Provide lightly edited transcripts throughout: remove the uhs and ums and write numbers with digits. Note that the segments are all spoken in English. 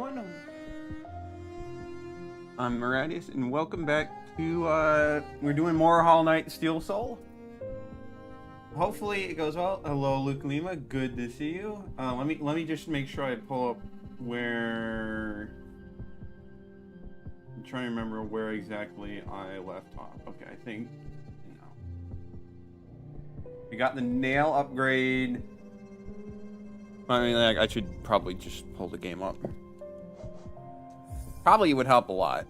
everyone. I'm Maradius, and welcome back to, we're doing more Hollow Knight Steel Soul. Hopefully it goes well. Hello, Luke Lima. Good to see you. Let me just make sure I pull up where... I'm trying to remember where exactly I left off. Okay, I think, you know. We got the nail upgrade. I mean, like, I should probably just pull the game up. Probably would help a lot.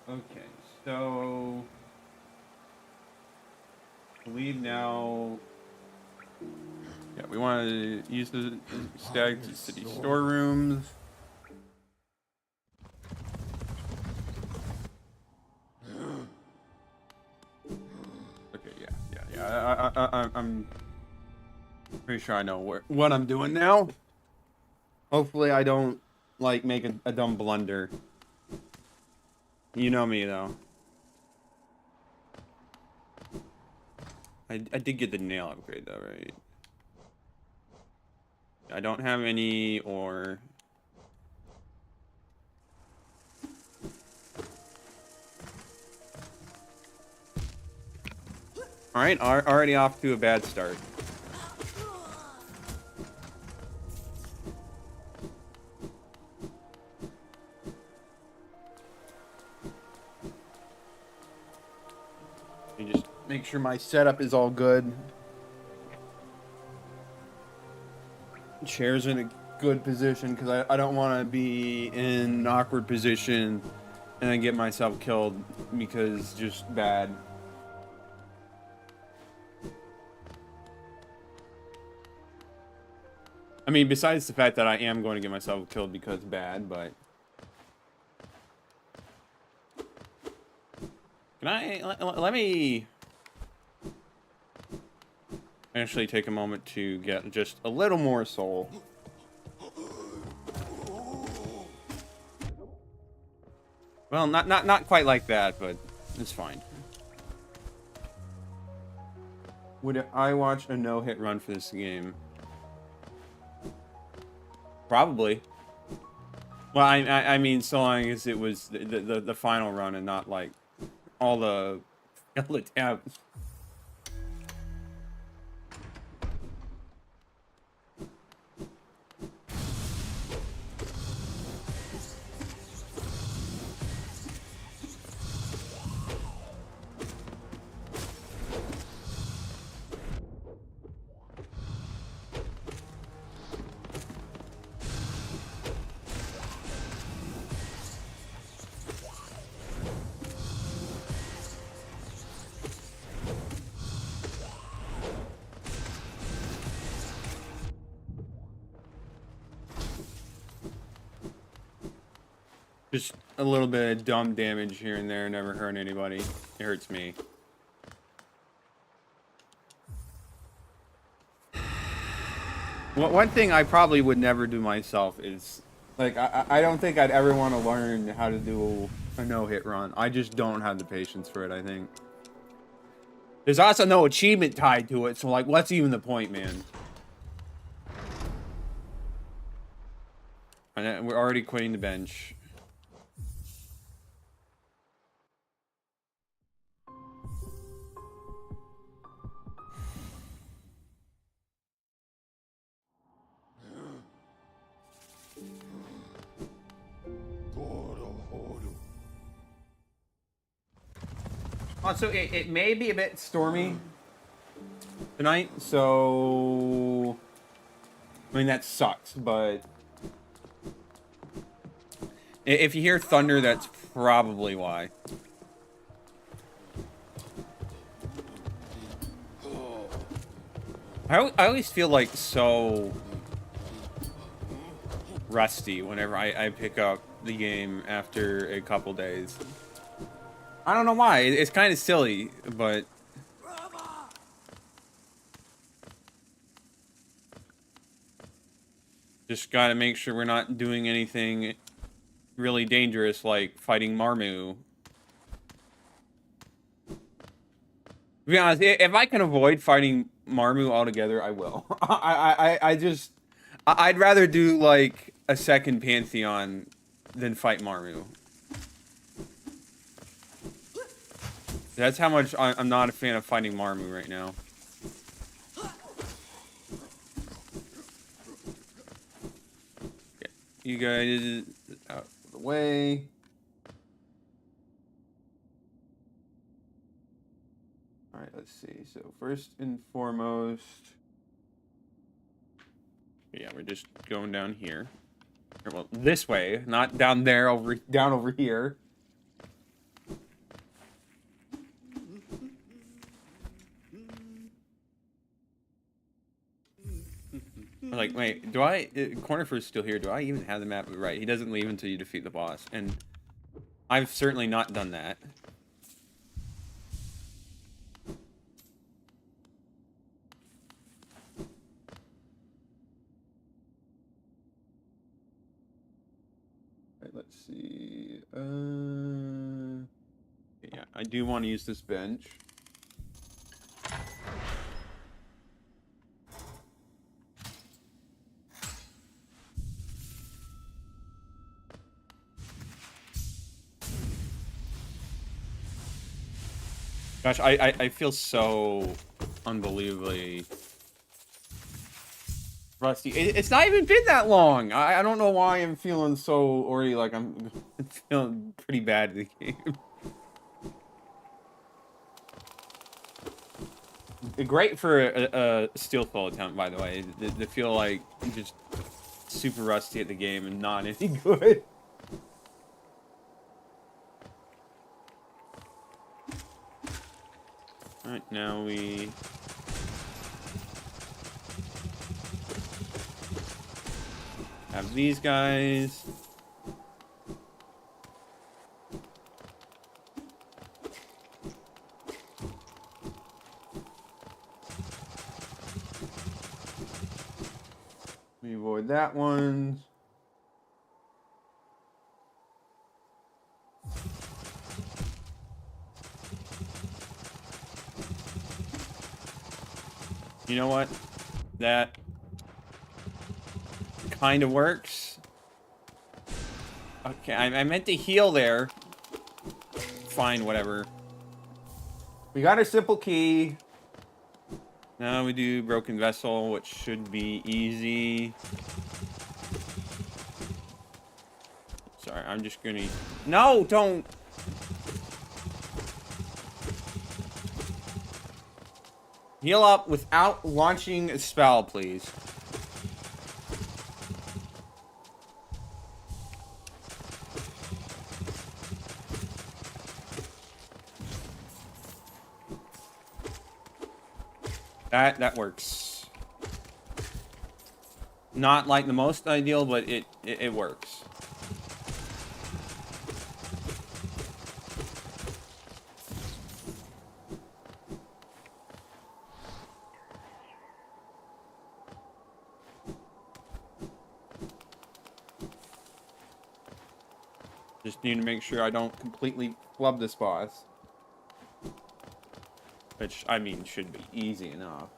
Okay, so I believe now. Yeah, we want to use the Stag City storerooms. Okay, yeah. I'm pretty sure I know what I'm doing now. Hopefully, I don't like make a dumb blunder. You know me though. I did get the nail upgrade though, right? I don't have any ore. Alright, already off to a bad start. Let me just make sure my setup is all good. Chair's in a good position because I don't want to be in an awkward position and then get myself killed because just bad. I mean, besides the fact that I am going to get myself killed because bad, but... Can let me actually take a moment to get just a little more soul. Well, not quite like that, but it's fine. Would I watch a no-hit run for this game? Probably. Well, I mean, so long as it was the final run and not like all the failed attempts. Just a little bit of dumb damage here and there, never hurt anybody. It hurts me. One thing I probably would never do myself is, like, I don't think I'd ever want to learn how to do a no-hit run. I just don't have the patience for it, I think. There's also no achievement tied to it, so, like, what's even the point, man? And we're already quitting the bench. Also, it may be a bit stormy tonight, so... I mean, that sucks, but... If you hear thunder, that's probably why. I always feel like so... rusty whenever I pick up the game after a couple days. I don't know why. It's kind of silly, but... Just gotta make sure we're not doing anything really dangerous, like fighting Marmu. be honest, if I can avoid fighting Marmu altogether, I will. I'd rather do like a second Pantheon than fight Marmu. That's how much I'm not a fan of fighting Marmu right now. Get you guys out of the way. Alright, let's see. So first and foremost... Yeah, we're just going down here. Or, well, this way, not down there, down over here. Like, wait, do I... Cornifer's still here. Do I even have the map right? He doesn't leave until you defeat the boss. And I've certainly not done that. Right, let's see. Yeah, I do want to use this bench. Gosh, I feel so unbelievably rusty. It's not even been that long. I don't know why I'm feeling so already like I'm feeling pretty bad in the game. Great for a Steelfall attempt, by the way. To feel like I'm just super rusty at the game and not any good. Alright, now we... have these guys. We avoid that one. You know what? That kind of works. Okay, I meant to heal there. Fine, whatever. We got a simple key. Now we do Broken Vessel, which should be easy. Sorry, I'm just gonna... No, don't! Heal up without launching a spell, please. That works. Not like the most ideal, but it works. Just need to make sure I don't completely flub this boss. Which, I mean, should be easy enough.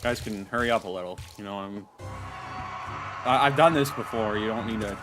Guys can hurry up a little, you know, I've done this before, you don't need to...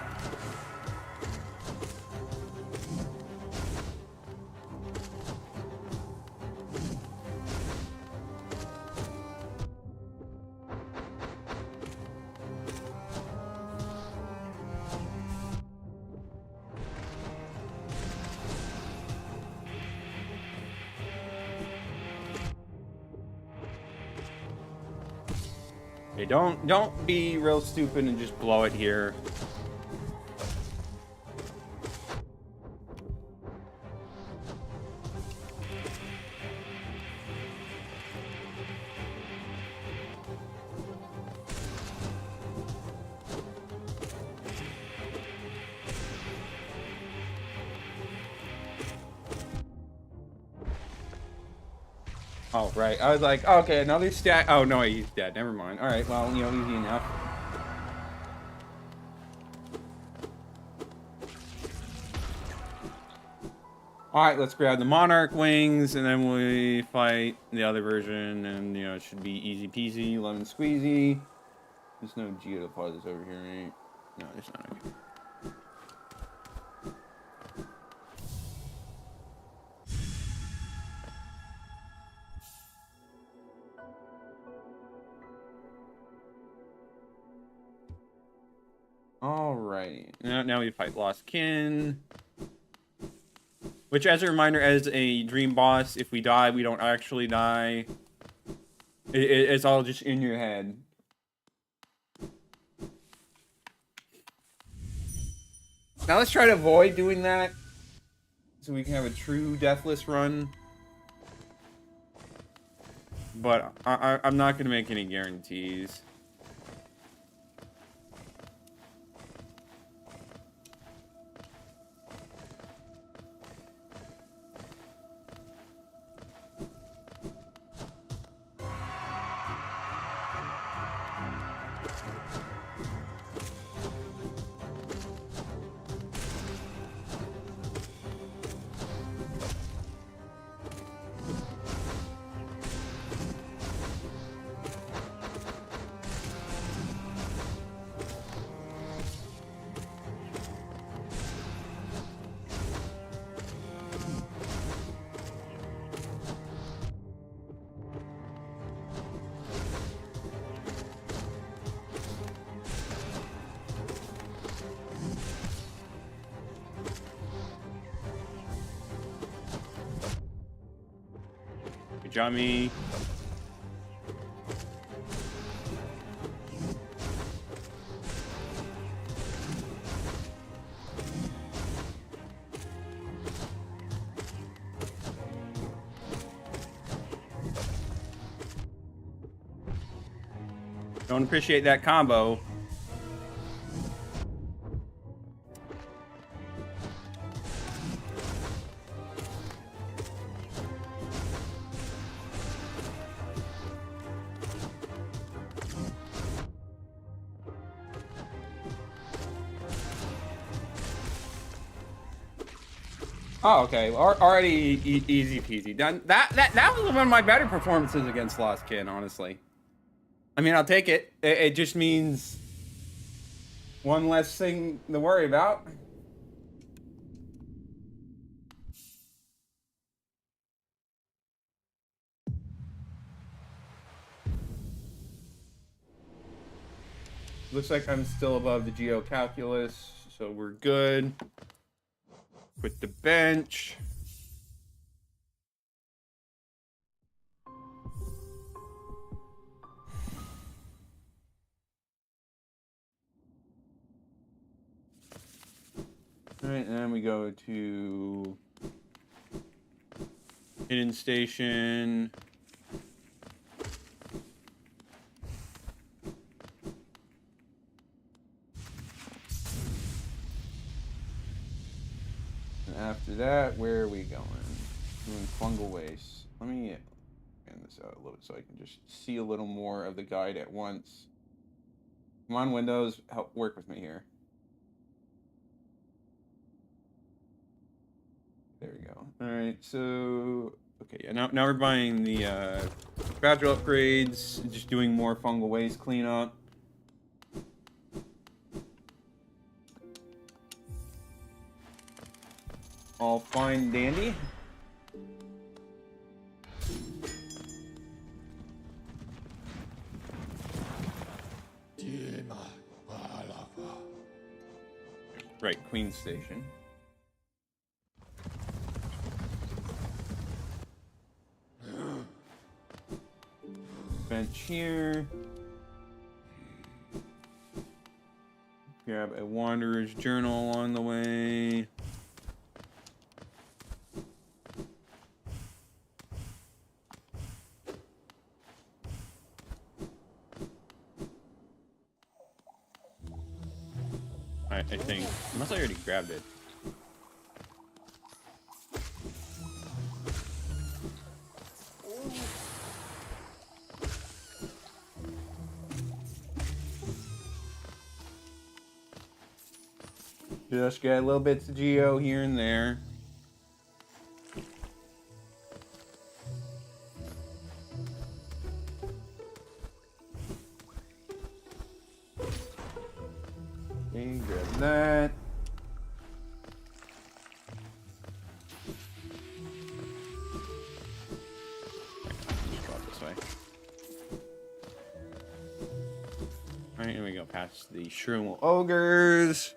Hey, don't be real stupid and just blow it here. Oh, right. I was like, oh, okay, another stack. Oh, no, he's dead. Never mind. All right, well, you know, easy enough. All right, let's grab the Monarch wings, and then we fight the other version, and, you know, it should be easy peasy, lemon squeezy. There's no Geodopods over here, right? No, there's not. Okay. Alright, now we fight Lost Kin. Which, as a reminder, as a dream boss, if we die, we don't actually die. It's all just in your head. Now let's try to avoid doing that, so we can have a true deathless run. But I'm not going to make any guarantees. Jummy. Don't appreciate that combo. Oh, okay. Already easy peasy. Done. That was one of my better performances against Lost Kin, honestly. I mean, I'll take it. It just means one less thing to worry about. Looks like I'm still above the geocalculus, so we're good. Quit the bench. All right, and then we go to Hidden Station. And after that, where are we going? Doing fungal waste. Let me expand this out a little bit so I can just see a little more of the guide at once. Come on, Windows, help work with me here. There we go. All right, so okay, yeah. Now we're buying the fragile upgrades, just doing more fungal waste cleanup. All fine, dandy. Right, Queen Station. Bench here. Grab a Wanderer's Journal along the way. I think, unless I already grabbed it. Just get a little bits of geo here and there. Okay, grab that. Just go up this way. Alright, here we go past the Shroom Ogres.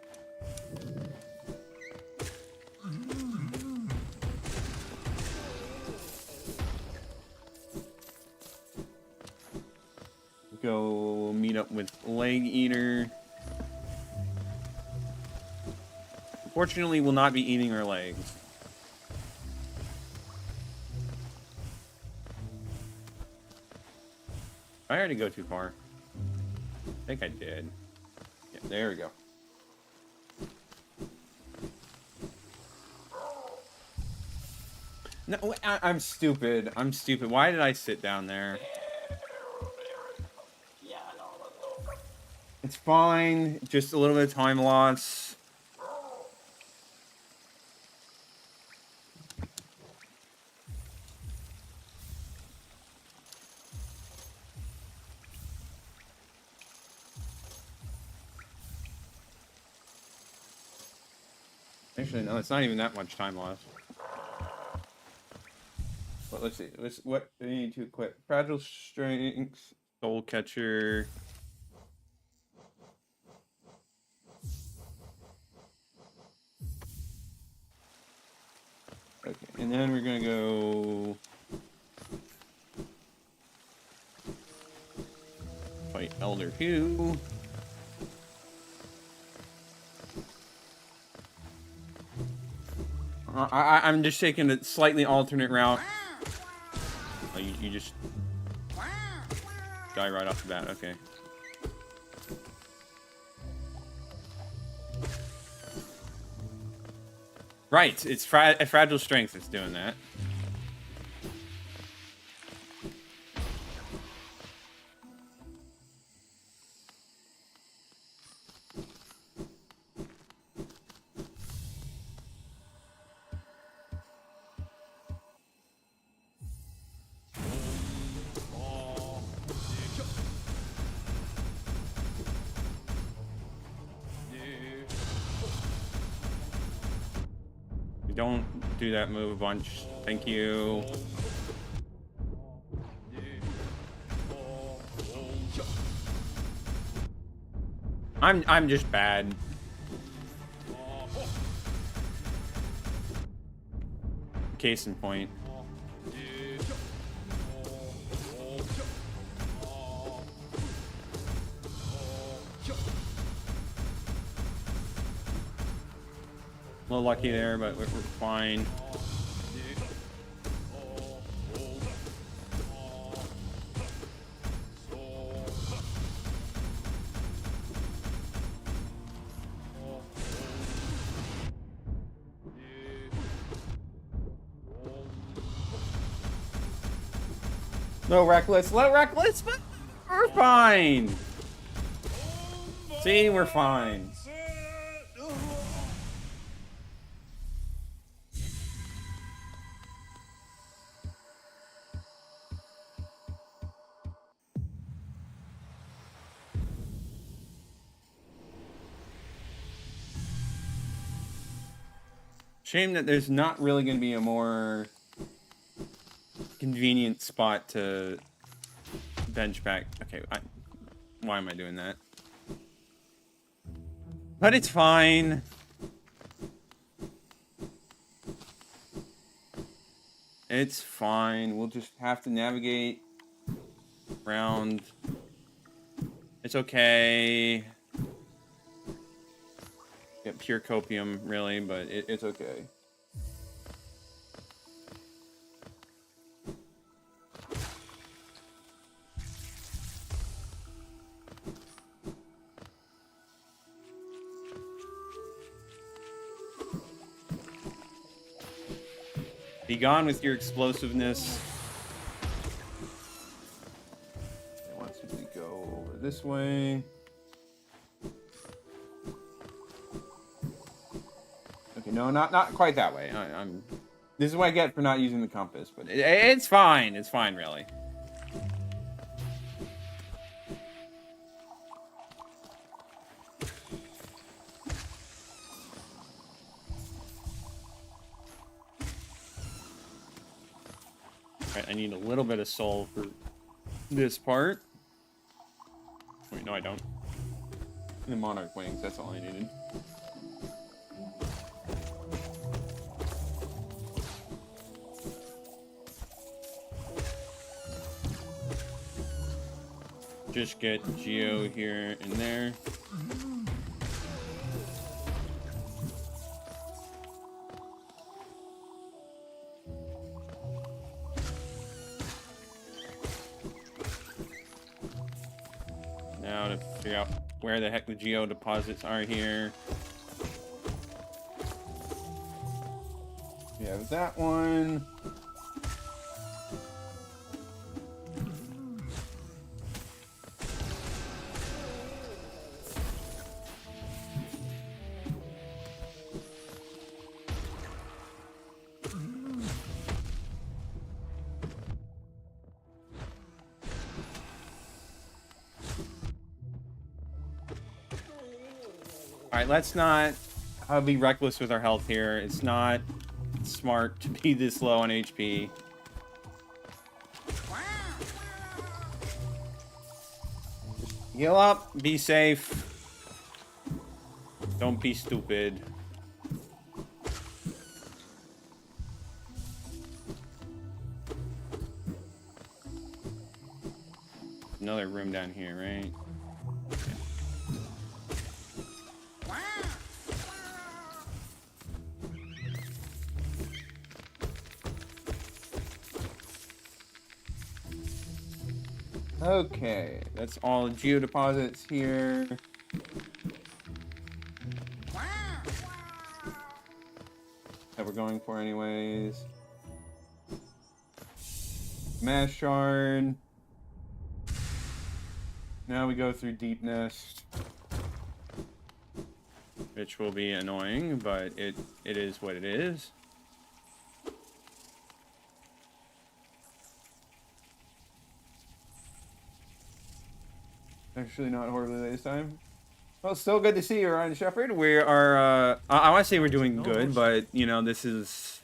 Go meet up with Leg Eater. Unfortunately, we'll not be eating our legs. I already go too far. I think I did. Yeah, there we go. No, I'm stupid. I'm stupid. Why did I sit down there? It's fine. Just a little bit of time loss. Actually, no, it's not even that much time loss. But let's see. What do we need to equip? Fragile Strength, Soul Catcher. Okay, and then we're gonna go fight Elder Hugh. I'm just taking a slightly alternate route. Oh, you just die right off the bat. Okay. Right, it's Fragile Strength that's doing that. Don't do that move a bunch. Thank you. I'm just bad. Case in point. A little lucky there, but we're fine. No reckless, let reckless, but we're fine. See, we're fine. Shame that there's not really going to be a more convenient spot to bench back. Okay, why am I doing that? But it's fine. It's fine. We'll just have to navigate around. It's okay. Get pure copium, really, but it's okay. Be gone with your explosiveness. It wants me to go over this way. You know, not quite that way. I'm. This is what I get for not using the compass, but it's fine. It's fine, really. Alright, I need a little bit of soul for this part. Wait, no, I don't. The monarch wings, that's all I needed. Just get Geo here and there. Now to figure out where the heck the Geo deposits are here. We have that one. Alright, let's not be reckless with our health here. It's not smart to be this low on HP. Heal up, be safe. Don't be stupid. Another room down here, right? Okay, that's all the Geo deposits here. That we're going for anyways. Mass shard. Now we go through Deep Nest. Which will be annoying, but it is what it is. Actually, not horribly late this time. Well, still good to see you, Ryan Shepard. We are, I want to say we're doing good, but, you know, this is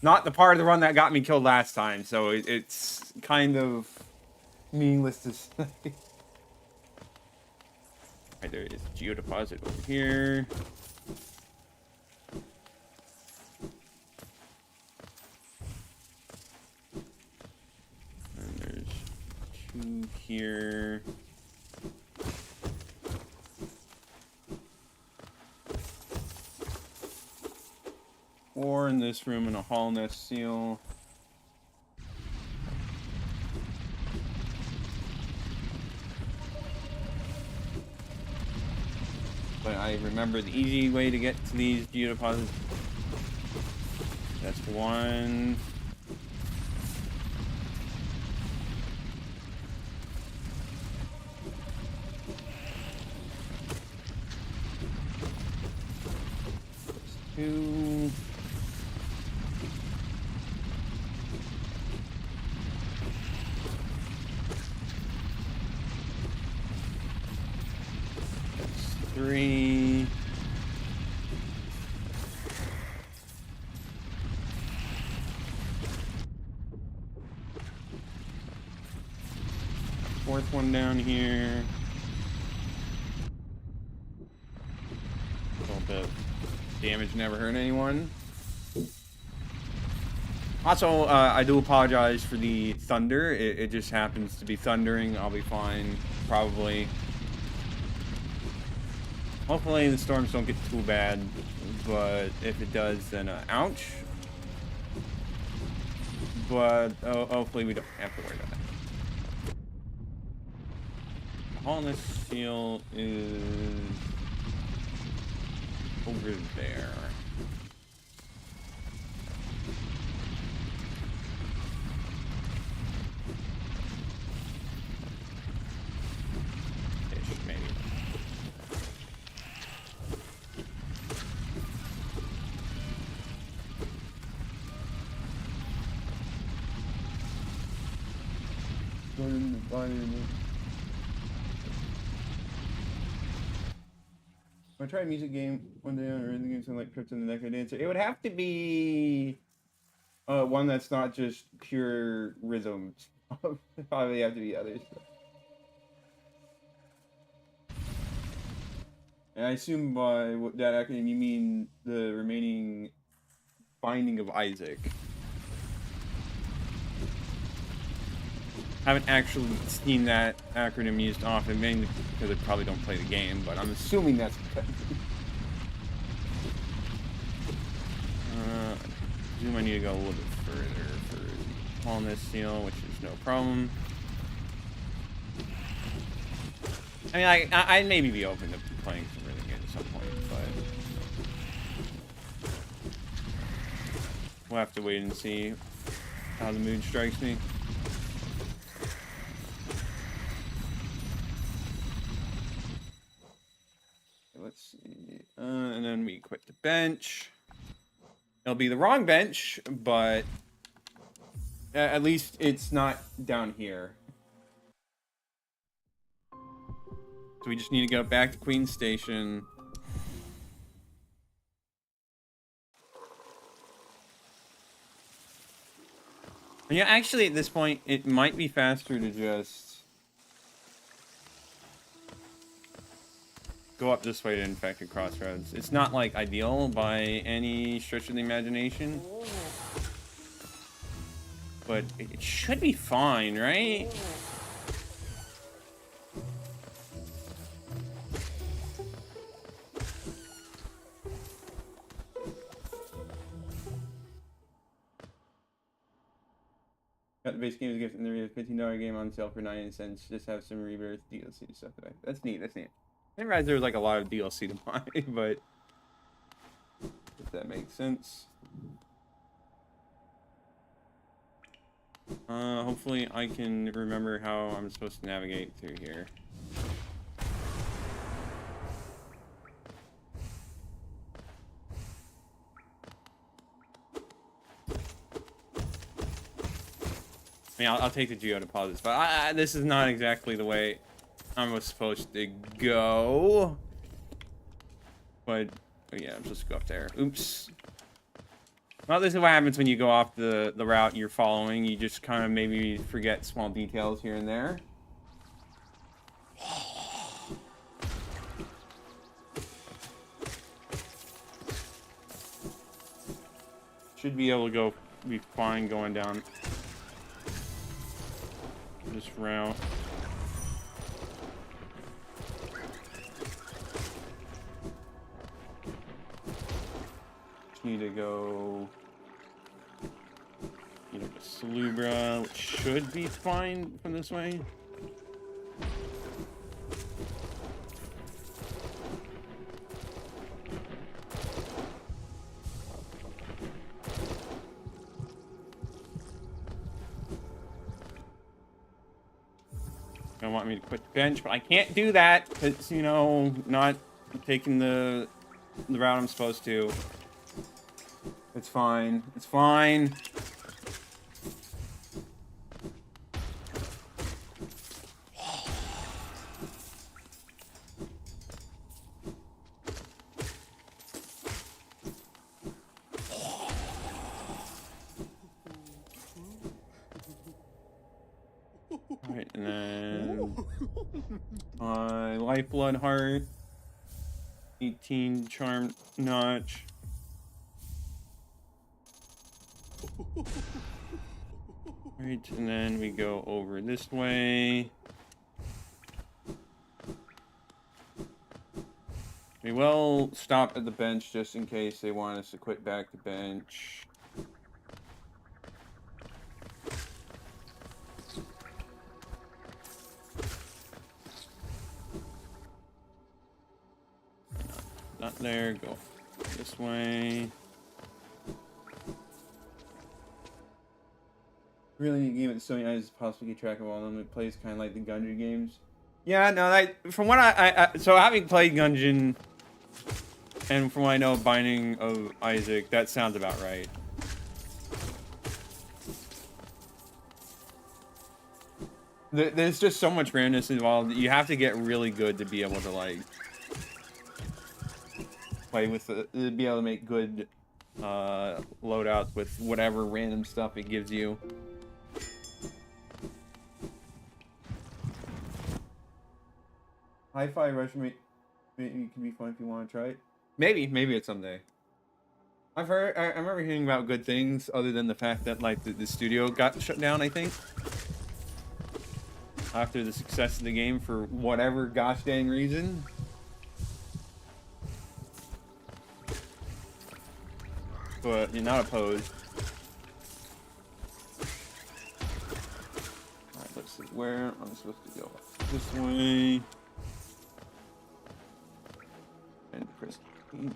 not the part of the run that got me killed last time, so it's kind of meaningless to say. Alright, there is a Geo deposit over here. And there's two here. Four in this room and a Hall Nest seal. But I remember the easy way to get to these Geo deposits. That's one. That's two. Three. Fourth one down here. A little bit of damage never hurt anyone. Also, I do apologize for the thunder. It just happens to be thundering. I'll be fine, probably. Hopefully the storms don't get too bad, but if it does, then ouch. But hopefully we don't have to worry about that. The Hall Nest seal is over there. I try a music game one day or the game something like Crypt and the Necro Dancer. It would have to be one that's not just pure rhythms. Probably have to be other stuff. And I assume by that acronym you mean the remaining Binding of Isaac. I haven't actually seen that acronym used often, mainly because I probably don't play the game, but I'm assuming that's I presume I need to go a little bit further for on this seal, which is no problem. I mean, I'd maybe be open to playing some really good at some point, but we'll have to wait and see how the mood strikes me. Let's see. And then we quit the bench. It'll be the wrong bench, but at least it's not down here. So we just need to go back to Queen Station. And yeah, actually at this point, it might be faster to just go up this way to Infected Crossroads. It's not, like, ideal by any stretch of the imagination. But it should be fine, right? Got the base game as a gift and there is a $15 game on sale for 99 cents. Just have some Rebirth DLC stuff. That's neat, that's neat. I didn't realize there was like a lot of DLC to buy, but if that makes sense. Hopefully I can remember how I'm supposed to navigate through here. I mean, I'll take the geo deposits, but this is not exactly the way I'm supposed to go. But yeah, I'm supposed to go up there. Oops. Well, this is what happens when you go off the route you're following. You just kind of maybe forget small details here and there. Should be able to be fine going down this route. Just need to go Salubra, which should be fine from this way. Don't want me to quit the bench, but I can't do that because, you know, not taking the route I'm supposed to. It's fine. It's fine. Alright, and then my Lifeblood Heart, 18 Charm Notch. Right, and then we go over this way. We will stop at the bench just in case they want us to quit back the bench. Not there, go this way. Really neat game at Sony Eyes is possibly keep track of all of them. It plays kind of like the Gungeon games. Yeah, no, from what so having played Gungeon, and from what I know of Binding of Isaac, that sounds about right. There's just so much randomness involved. You have to get really good to be able to like play with be able to make good loadouts with whatever random stuff it gives you. Hi-Fi Rush maybe can be fun if you want to try it. Maybe it's someday. I remember hearing about good things other than the fact that like the studio got shut down, I think. After the success of the game for whatever gosh dang reason. But you're not opposed. Alright, let's see. Where am I supposed to go? This way. And press E.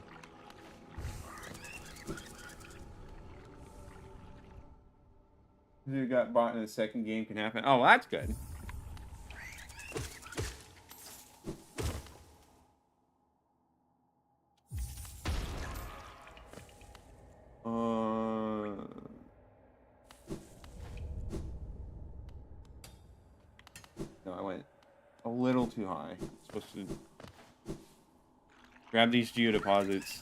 Who got bought in the second game can happen. Oh, well, that's good. No, I went a little too high. I'm supposed to grab these geodeposits.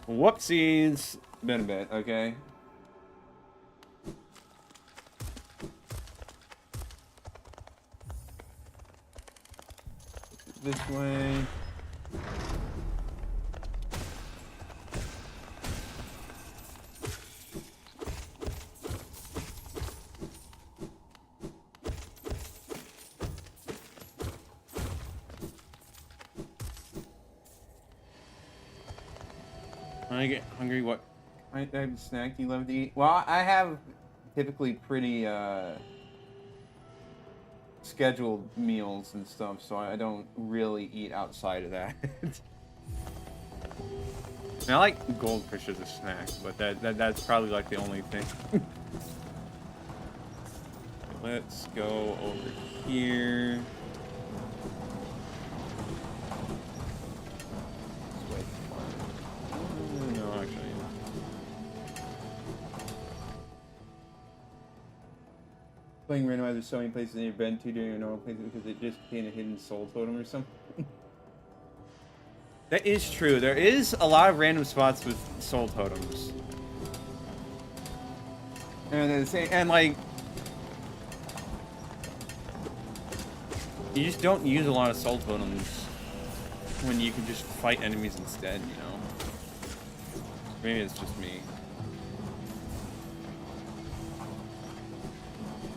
Whoopsies! Been a bit, okay. This way. When I get hungry, what type of snack do you love to eat? Well, I have typically pretty scheduled meals and stuff, so I don't really eat outside of that. I like goldfish as a snack, but that's probably like the only thing. Let's go over here. No, actually. Playing randomizer so many places you've been to during your normal places because it just became a hidden soul totem or something. That is true. There is a lot of random spots with soul totems. And like you just don't use a lot of soul totems when you can just fight enemies instead, you know? Maybe it's just me.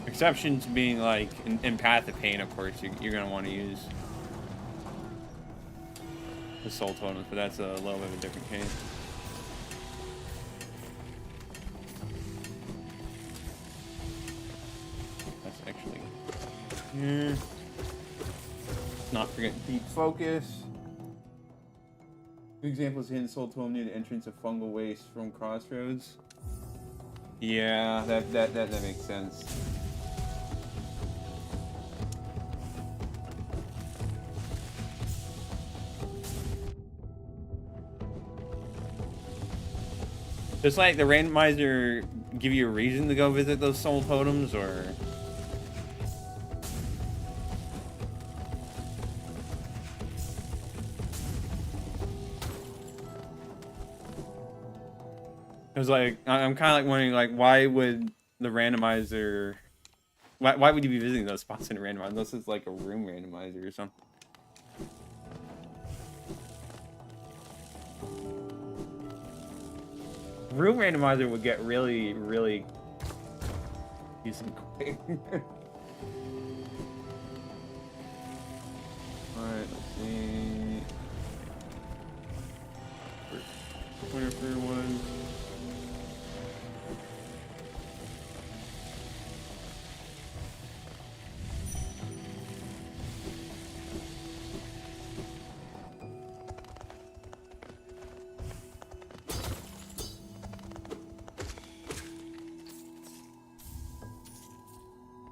Exceptions being like in Path of Pain, of course, you're gonna want to use the soul totems, but that's a little bit of a different case. That's actually here. Not forget deep focus. Good example is hidden soul totem near the entrance of fungal waste from Crossroads. Yeah, that makes sense. Does like the randomizer give you a reason to go visit those soul totems, or? Because like I'm kind of like wondering like why would the randomizer? Why would you be visiting those spots in a randomizer unless it's like a room randomizer or something? Room randomizer would get really decent quick. Alright, let's see. Where was.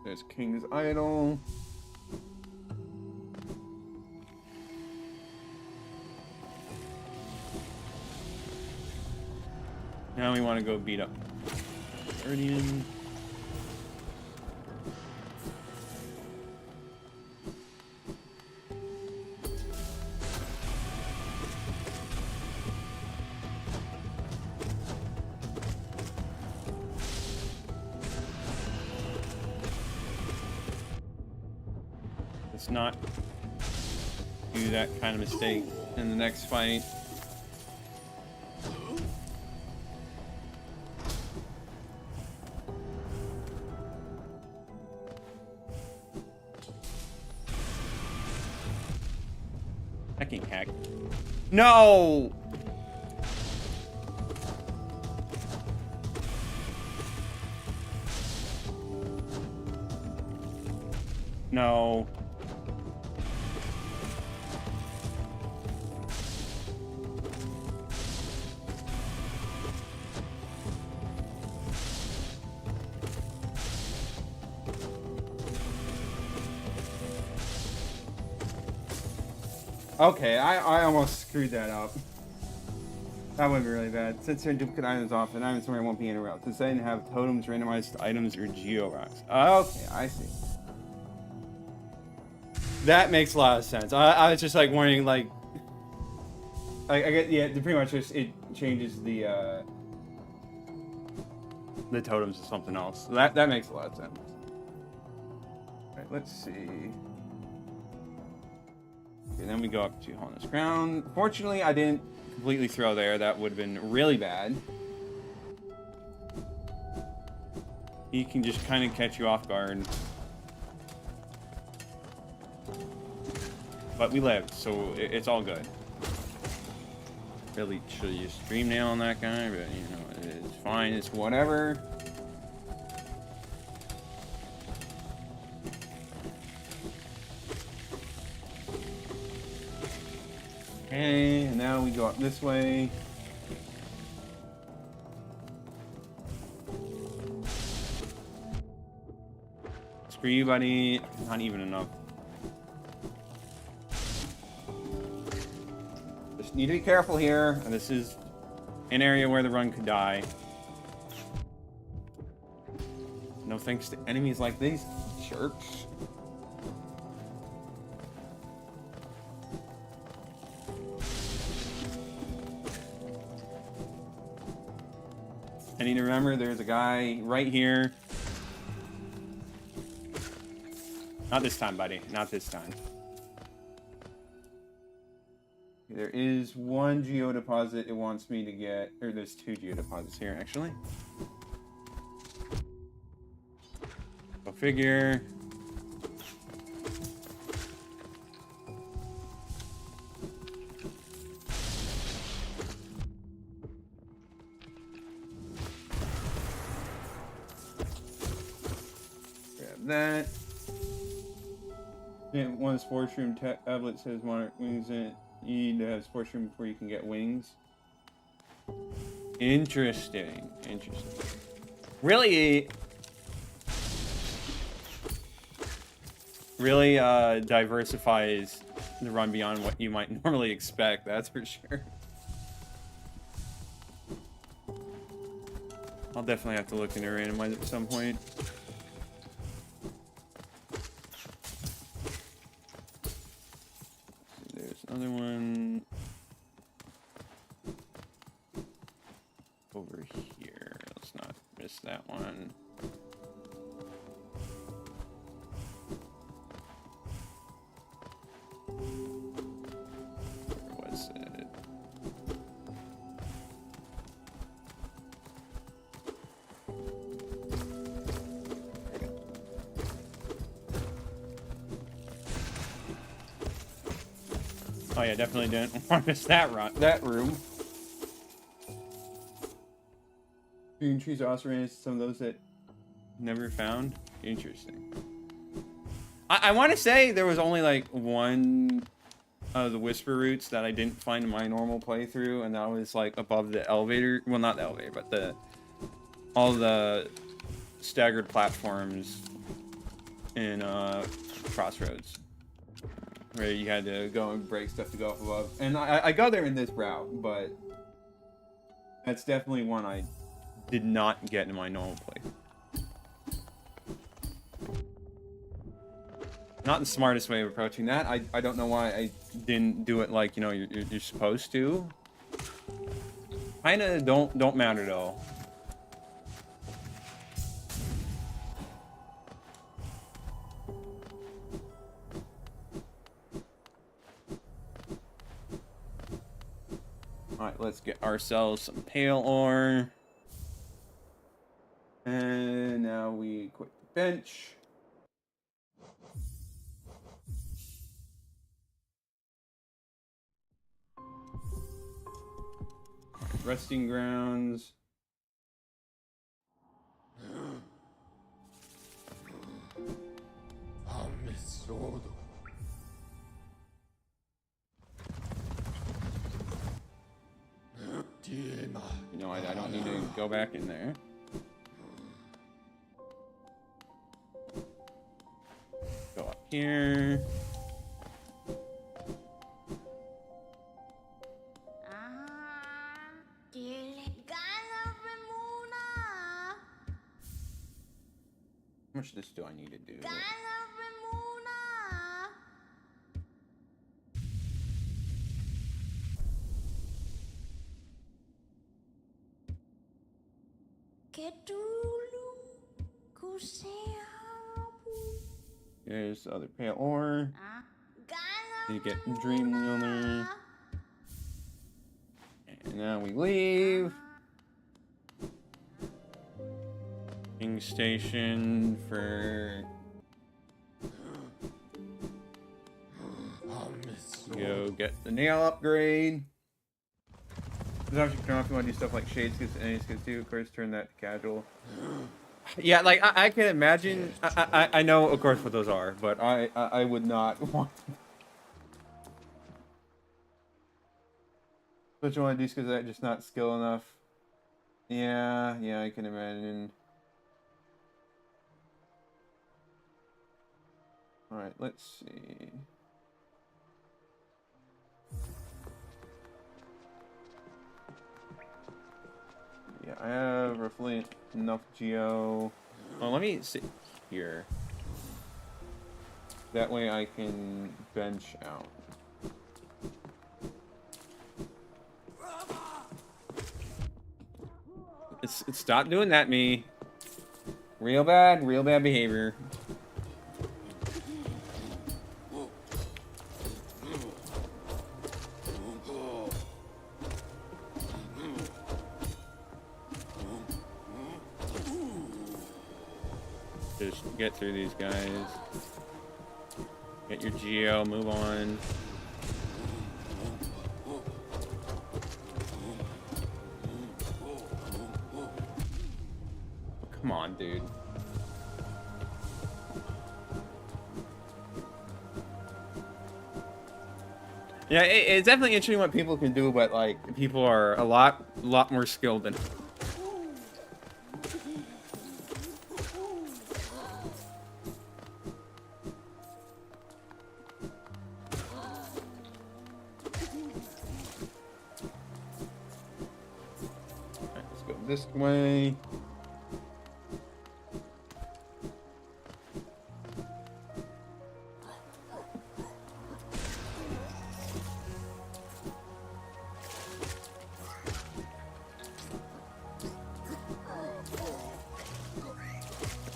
There's King's Idol. Now we want to go beat up Guardian. not do that kind of mistake in the next fight. Hacking hack. No! No. Okay, I almost screwed that up. That would be really bad. Since there are duplicate items off, and items where won't be interrupted. Since I didn't have totems, randomized items, or geo rocks. Okay, I see. That makes a lot of sense. I was just like wondering, like, I get, yeah, pretty much just it changes the totems to something else. So that makes a lot of sense. All right, let's see. Okay, then we go up to Holness Crown. Fortunately, I didn't completely throw there. That would have been really bad. He can just kind of catch you off guard. But we lived, so it's all good. Really should have used Dream Nail on that guy, but you know, it's fine, it's whatever. Okay, and now we go up this way. Screw you, buddy. Not even enough. Just need to be careful here. And this is an area where the run could die. No thanks to enemies like these jerks. I need to remember there's a guy right here. Not this time, buddy. Not this time. There is one geo deposit it wants me to get, or there's two geo deposits here, actually. Go figure. Grab that. Yeah, one sports room tablet says Monarch wings in it. You need to have sports room before you can get wings. Interesting. Interesting. Really diversifies the run beyond what you might normally expect, that's for sure. I'll definitely have to look into randomize at some point. There's another one over here. Let's not miss that one. Where was it? Oh yeah, definitely didn't want to miss that room. Green trees are also ran into some of those that never found. Interesting. I want to say there was only like one of the whisper routes that I didn't find in my normal playthrough, and that was like above the elevator. Well, not the elevator, but all the staggered platforms in Crossroads, where you had to go and break stuff to go up above. And I go there in this route, but that's definitely one I did not get in my normal play. Not the smartest way of approaching that. I don't know why I didn't do it like, you know, you're supposed to. Kinda don't matter though. Alright, let's get ourselves some pale ore. And now we quit the bench. Resting grounds. You know, I don't need to go back in there. Go up here. How much of this do I need to do? There's the other pale ore. You get Dream Wheeler. And now we leave. King Station for... Go get the nail upgrade. There's option to turn off if you want to do stuff like shades, skins, and any skins too. Of course, turn that to casual. Yeah, like I can imagine. I know, of course, what those are, but I would not want. What you want to do because that's just not skill enough. Yeah, I can imagine. All right, let's see. Yeah, I have roughly enough geo. Well, let me see here. That way I can bench out. Stop doing that, me. Real bad behavior. Just get through these guys. Get your geo, move on. Come on, dude. Yeah, it's definitely interesting what people can do, but like people are a lot more skilled than. Alright, let's go this way.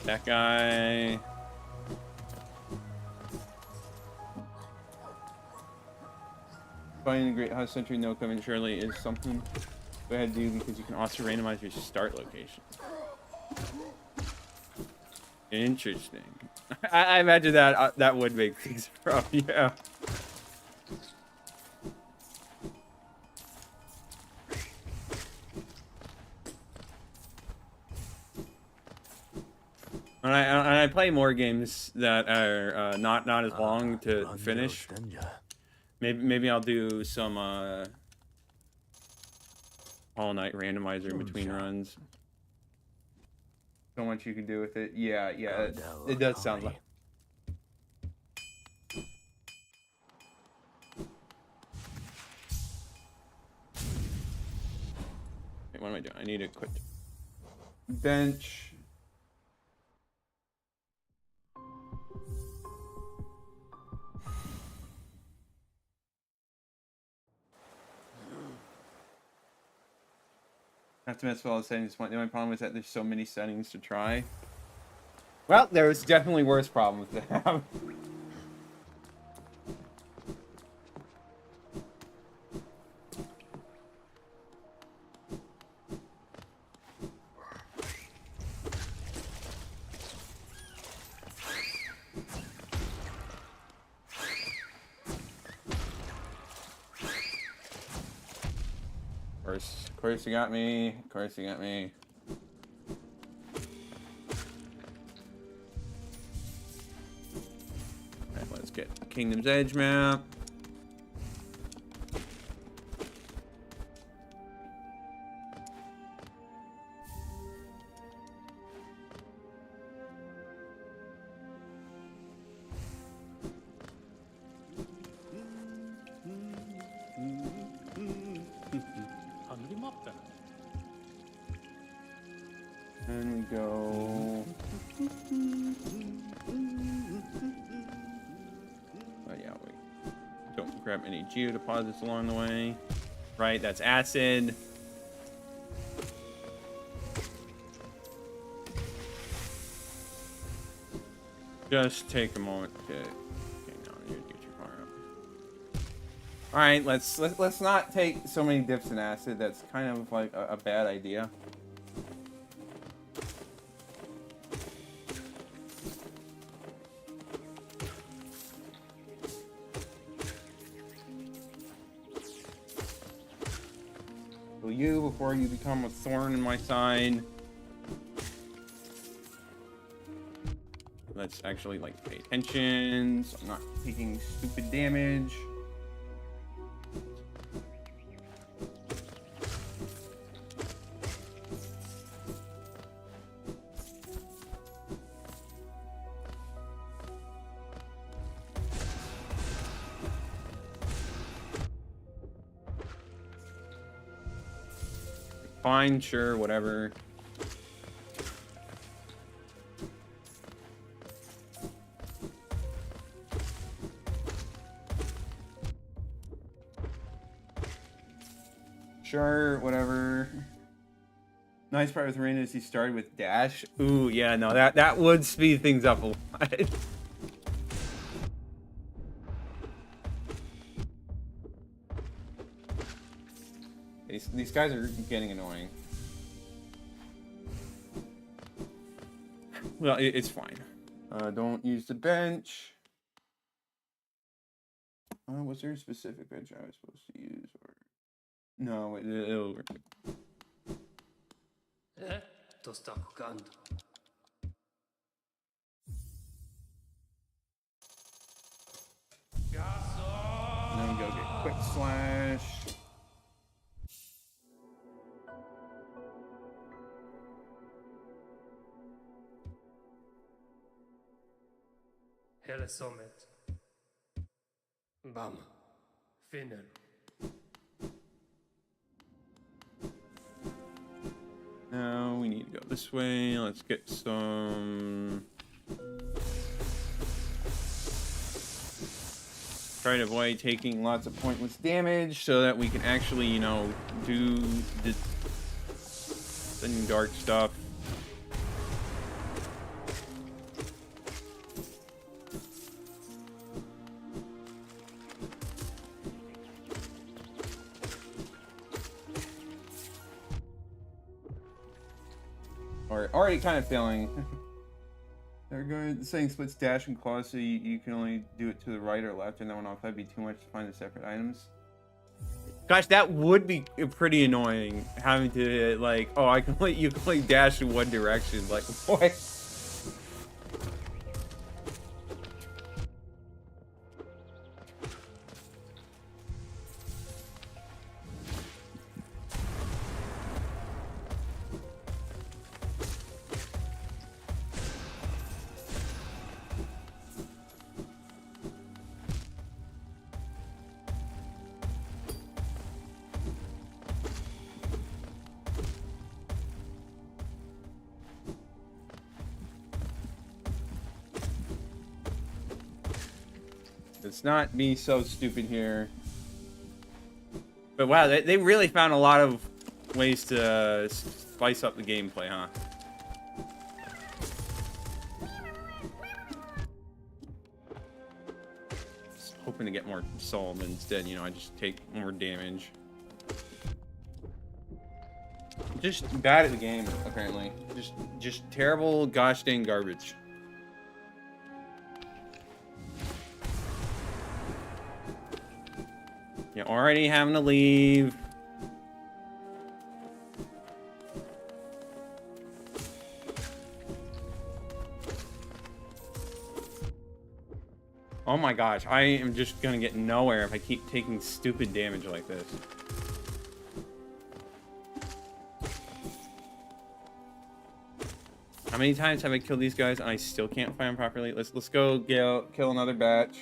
That guy. Finding the Great House Century no coming surely is something go ahead do because you can also randomize your start location. Interesting. I imagine that that would make things rough. Yeah. And I play more games that are not as long to finish. Maybe I'll do some all night randomizer in between runs. So much you can do with it. Yeah, it does sound like. Okay, what am I doing? I need to quit bench. Have to mess with all the settings. The only problem is that there's so many settings to try. Well, there's definitely worse problems to have. course. Of course you got me. Of course you got me. Alright, let's get Kingdom's Edge map. And we go. Oh yeah, wait. Don't grab any geodeposits along the way. Right, that's acid. Just take a moment to. Okay, no, you're too far up. All right, let's not take so many dips in acid. That's kind of like a bad idea. You before you become a thorn in my side. Let's actually like pay attention so I'm not taking stupid damage. Fine, sure, whatever. Sure, whatever. Nice part with Rain is he started with dash. Ooh, yeah, no, that would speed things up a lot. These guys are getting annoying. Well, it's fine. Don't use the bench. Was there a specific bench I was supposed to use? Or no, it'll work. To sta jugando. And then we go get quick slash. Hele Summit. Bam. Finnen. Now we need to go this way. Let's get some. Try to avoid taking lots of pointless damage so that we can actually, you know, do the dark stuff. Already kind of failing. They're going saying splits dash and claw, so you can only do it to the right or left, and that one off. That'd be too much to find the separate items. Gosh, that would be pretty annoying. Having to like, oh, you can only dash in one direction. Like, what? Let's not be so stupid here. But wow, they really found a lot of ways to spice up the gameplay, huh? Just hoping to get more soul, but instead, you know, I just take more damage. Just bad at the game, apparently. Just terrible gosh dang garbage. Yeah, already having to leave. Oh my gosh, I am just gonna get nowhere if I keep taking stupid damage like this. How many times have I killed these guys and I still can't find them properly? Let's go kill another batch.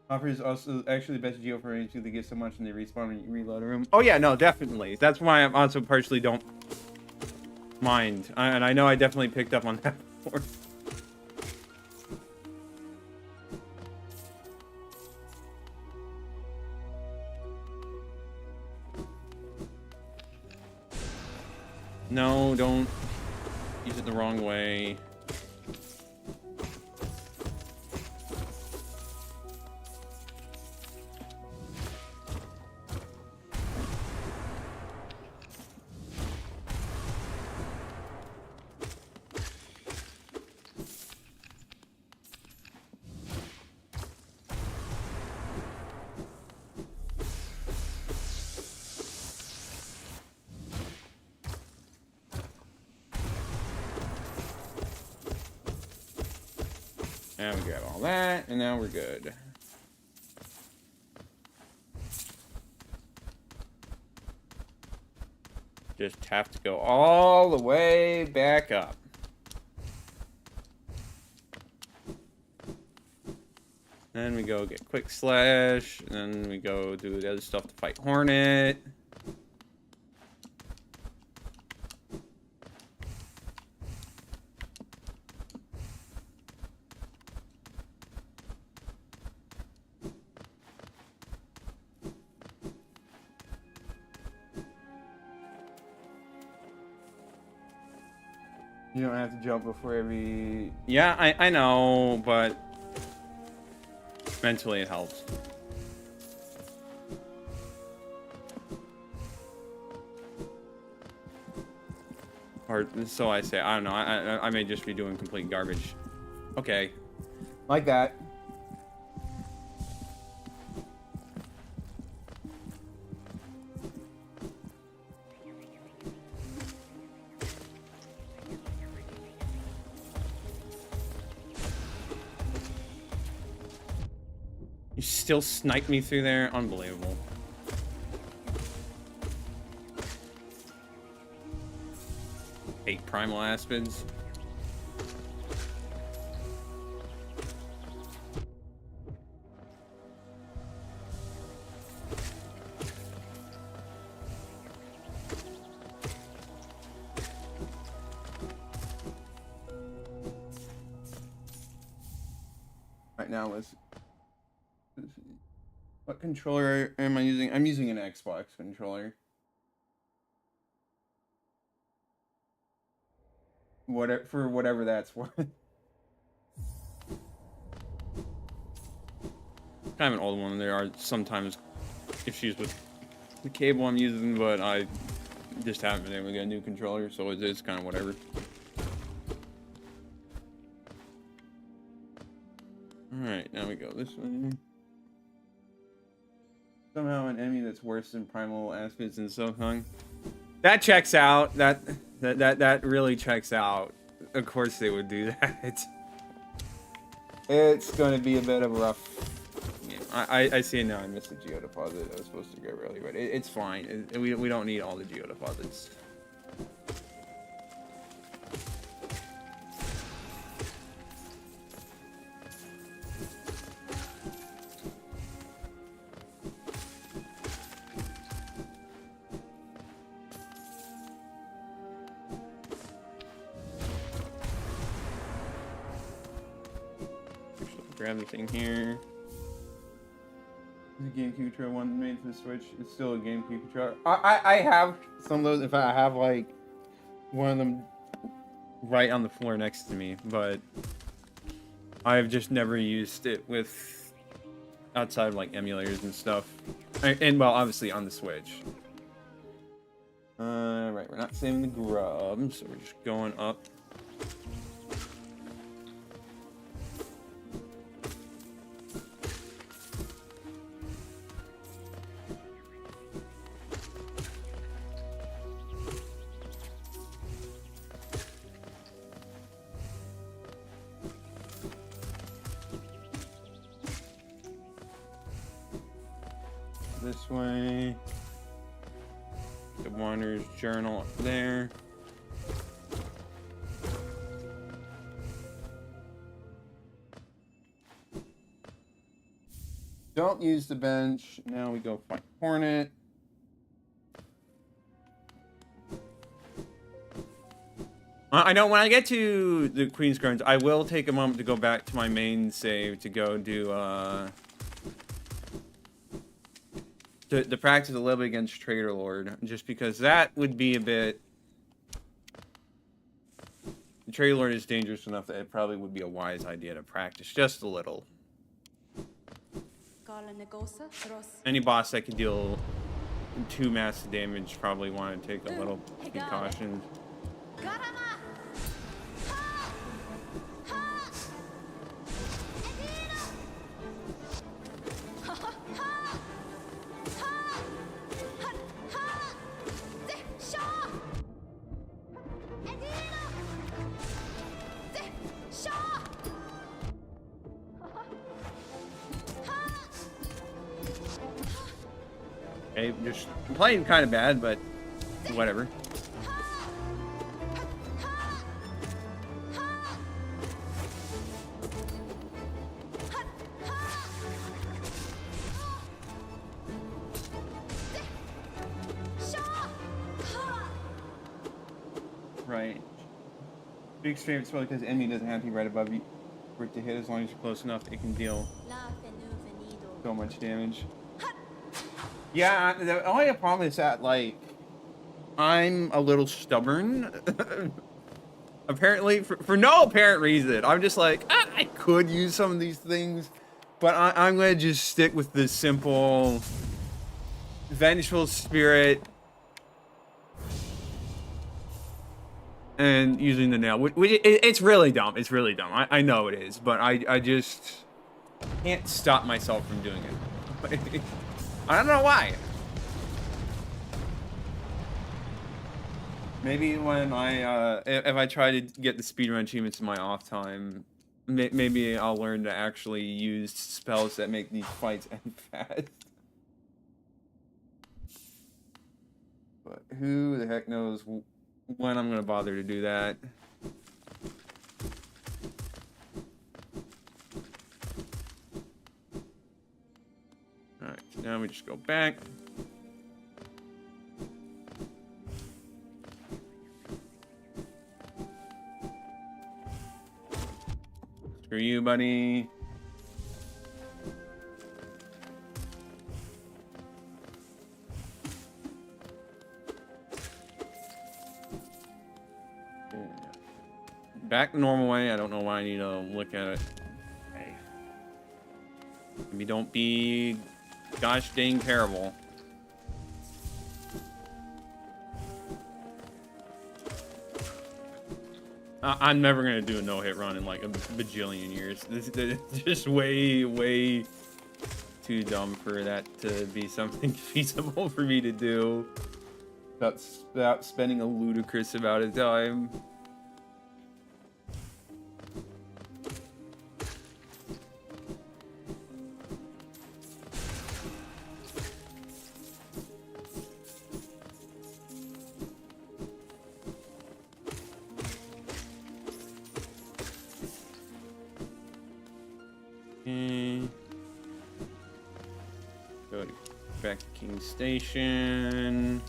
Hopper is also actually the best geo for any two that gives so much and they respawn when you reload a room. Oh yeah, no, definitely. That's why I also partially don't mind. And I know I definitely picked up on that before. No, don't use it the wrong way. And we grab all that, and now we're good. Just have to go all the way back up. Then we go get Quick Slash, and then we go do the other stuff to fight Hornet. You don't have to jump before every... Yeah, I know, but mentally it helps. Or so I say. I don't know. I may just be doing complete garbage. Okay. Like that. You still sniped me through there? Unbelievable. Hate primal aspids. Right now, let's... What controller am I using? I'm using an Xbox controller. For whatever that's worth. Kind of an old one. There are sometimes issues with the cable I'm using, but I just haven't been able to get a new controller, so it's kind of whatever. Alright, now we go this way. Somehow an enemy that's worse than primal aspids and Silkhung. That checks out. That really checks out. Of course they would do that. It's going to be a bit of a rough... Yeah, I see it now. I missed the geodeposit I was supposed to grab earlier, but it's fine. We don't need all the geodeposits. Grab the thing here. The GameCube controller one made for the Switch. It's still a GameCube controller. I have some of those. In fact, I have like one of them right on the floor next to me, but I've just never used it with outside of like emulators and stuff. And well, obviously on the Switch. Right, we're not saving the grub, so we're just going up. this way. The Wanderer's Journal up there. Don't use the bench. Now we go fight Hornet. I know when I get to the Queen's Grounds, I will take a moment to go back to my main save to go do to practice a little bit against Trader Lord, just because that would be a bit. The Trader Lord is dangerous enough that it probably would be a wise idea to practice just a little. Any boss that can deal 2 massive damage probably want to take a little precaution. Okay, just playing kind of bad, but whatever. Right. Big favorite spell because enemy doesn't have to be right above you for it to hit. As long as you're close enough, it can deal so much damage. Yeah, the only problem is that, like, I'm a little stubborn. Apparently, for no apparent reason. I'm just like, I could use some of these things, but I'm going to just stick with the simple Vengeful Spirit and using the nail. It's really dumb. It's really dumb. I know it is, but I just can't stop myself from doing it. I don't know why. Maybe when if I try to get the speedrun achievements in my off time, maybe I'll learn to actually use spells that make these fights end fast. But who the heck knows when I'm gonna bother to do that. Alright, now we just go back. Screw you, buddy. Back the normal way. I don't know why I need to look at it. Hey. Maybe don't be gosh dang terrible. I'm never gonna do a no-hit run in like a bajillion years. This is just way too dumb for that to be something feasible for me to do without spending a ludicrous amount of time. Go to back to King Station.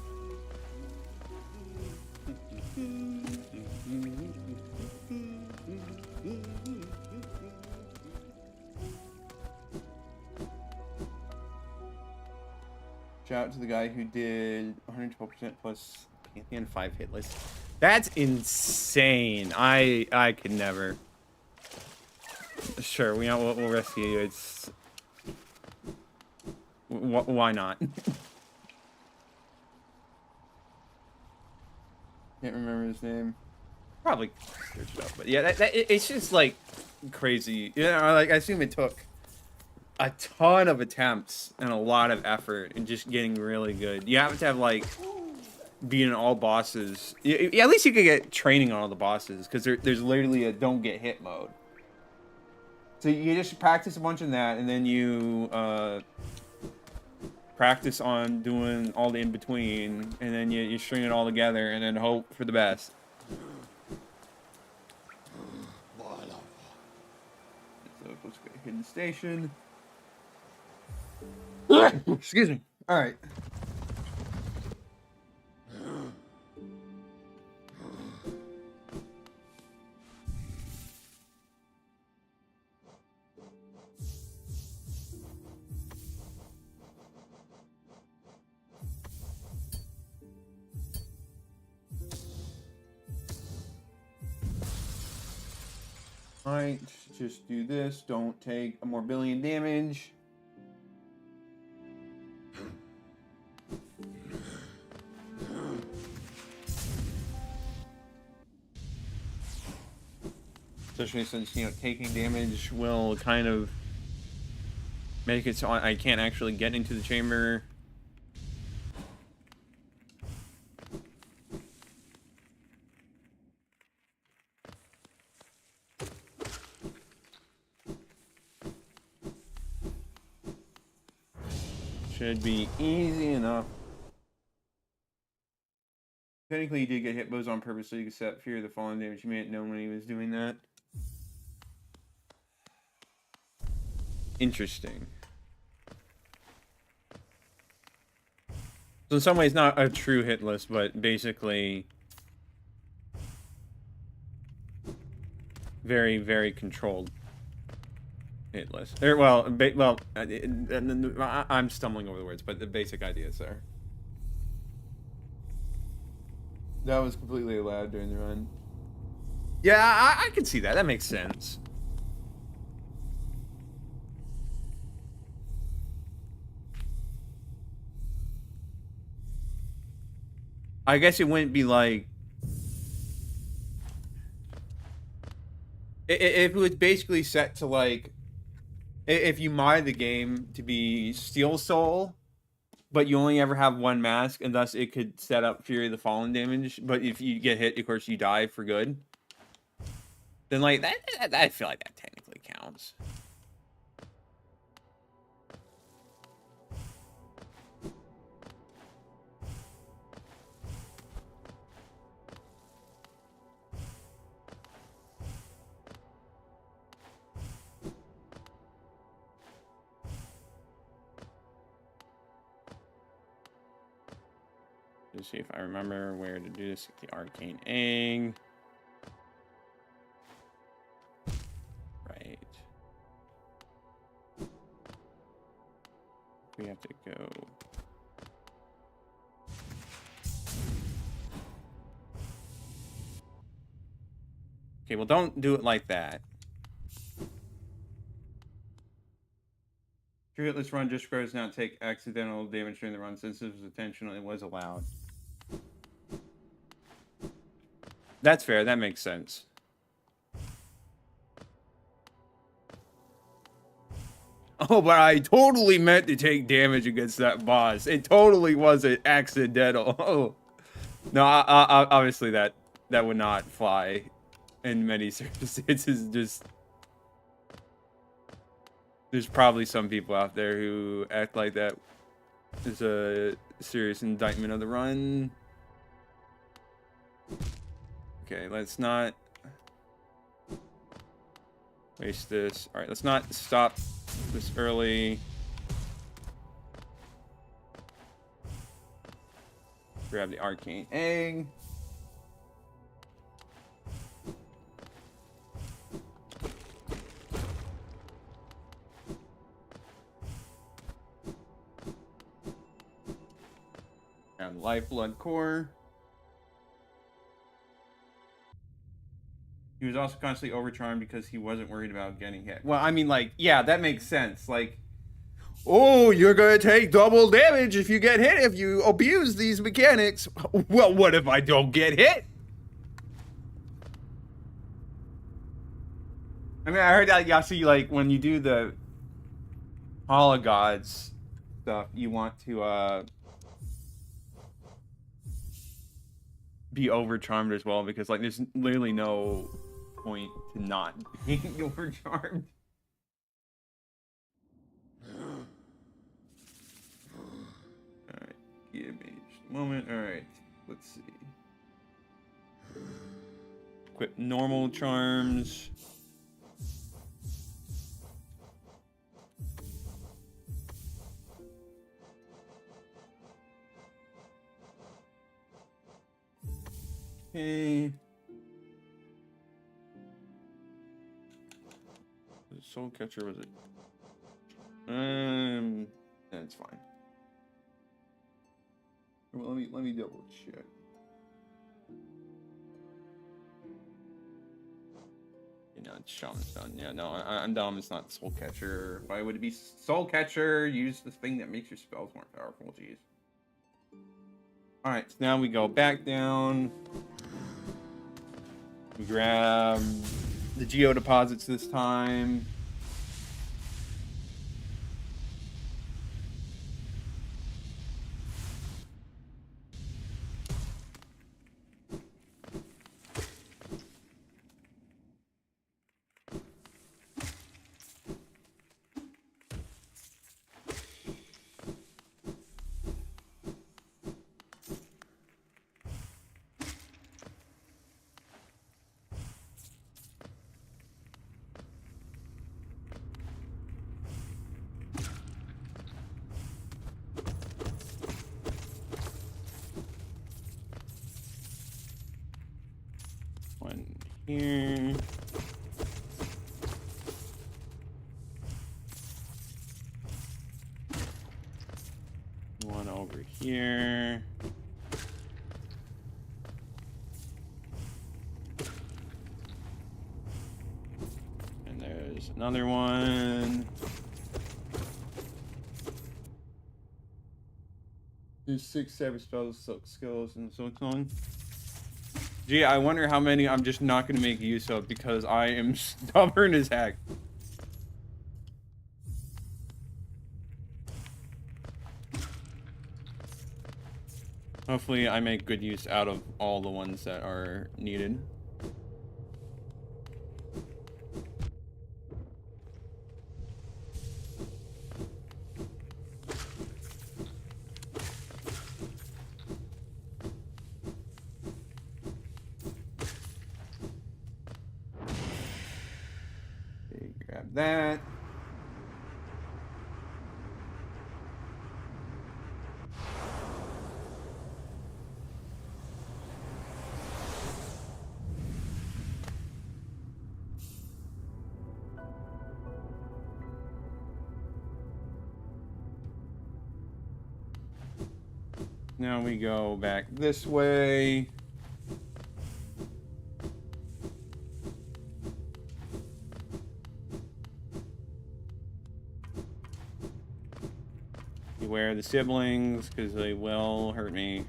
Shout out to the guy who did 112% plus Pantheon 5 hit list. That's insane. I could never. Sure, we'll rescue you. It's why not? Can't remember his name. Probably search it up, but yeah, it's just like crazy. You know, like I assume it took a ton of attempts and a lot of effort and just getting really good. You have to have like beating all bosses. At least you could get training on all the bosses because there's literally a don't get hit mode. So you just practice a bunch of that, and then you practice on doing all the in between, and then you string it all together, and then hope for the best. So let's go hidden station. Excuse me. All right. Alright, just do this. Don't take a more billion damage. Especially since, you know, taking damage will kind of make it so I can't actually get into the chamber. Should be easy enough. Technically, he did get hit bows on purpose so you could set Fear of the Fallen damage. You may have known when he was doing that. Interesting. So in some ways, not a true hit list, but basically very, very controlled hit list. I'm stumbling over the words, but the basic idea is there. That was completely allowed during the run. Yeah, I can see that. That makes sense. I guess it wouldn't be like... If it was basically set to like... If you mod the game to be Steel Soul, but you only ever have one mask, and thus it could set up Fury of the Fallen damage, but if you get hit, of course, you die for good. Then, like, that I feel like that technically counts. Let's see if I remember where to do this. The Arcane Egg. Right. We have to go. Okay, well, don't do it like that. True hitless run just grows not take accidental damage during the run since this was intentional. It was allowed. That's fair. That makes sense. Oh, but I totally meant to take damage against that boss. It totally wasn't accidental. Oh. No, obviously that would not fly in many circumstances. Just there's probably some people out there who act like that is a serious indictment of the run. Okay, let's not waste this. All right, let's not stop this early. Grab the Arcane Egg. Grab the Lifeblood Core. He was also constantly overcharmed because he wasn't worried about getting hit. Well, I mean, like, yeah, that makes sense. Like, oh, you're gonna take double damage if you get hit if you abuse these mechanics. Well, what if I don't get hit? I mean, I heard that, yeah, see, like, when you do the Hologods stuff, you want to, be overcharmed as well, because, like, there's literally no point to not being overcharmed. Damage. Moment. Alright. Let's see. Equip normal charms. Okay. Was it Soul Catcher? Was it? That's fine. Well, let me double check. You know, it's Shaman's done. Yeah, no, I'm dumb. It's not Soul Catcher. Why would it be Soul Catcher? Use the thing that makes your spells more powerful. Jeez. Alright, so now we go back down. We grab the Geo deposits this time. One here. One over here. And there's another one. There's 6 savage spells, silk skills, and so on. Gee, I wonder how many I'm just not going to make use of because I am stubborn as heck. Hopefully I make good use out of all the ones that are needed. Okay, grab that. Now we go back this way. Beware the siblings, because they will hurt me.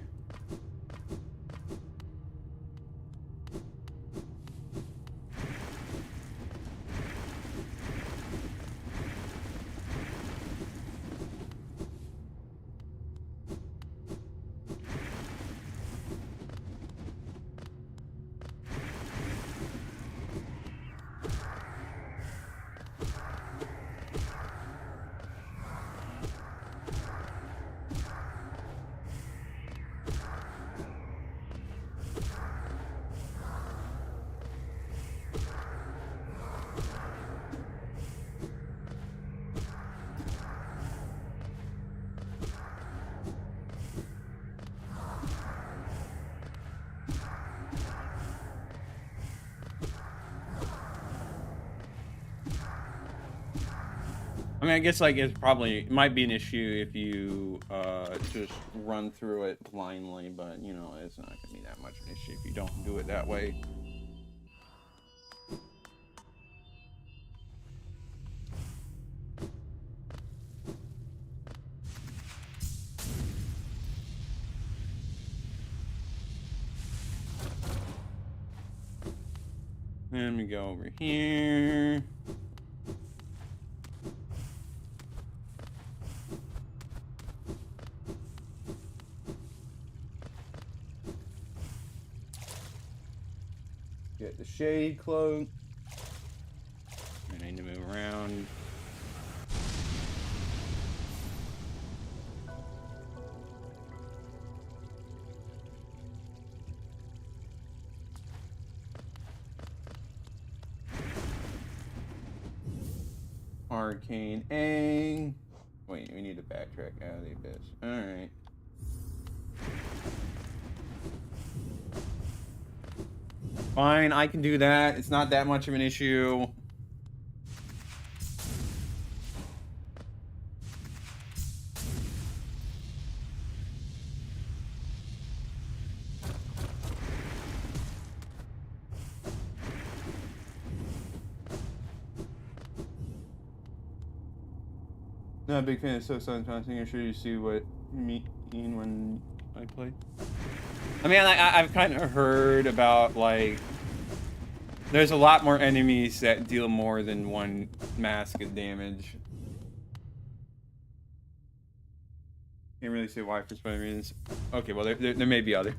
I mean, I guess like it might be an issue if you just run through it blindly, but you know, it's not gonna be that much of an issue if you don't do it that way. Then we go over here. Get the shade cloak. I need to move around. Arcane A. Wait, we need to backtrack out of the abyss. Alright. Fine, I can do that. It's not that much of an issue. Not a big fan of So Silent Passing. I'm sure you see what I mean when I play. I mean, I've kind of heard about, like, there's a lot more enemies that deal more than one mask of damage. Can't really say why for special reasons. Okay, well, there may be other.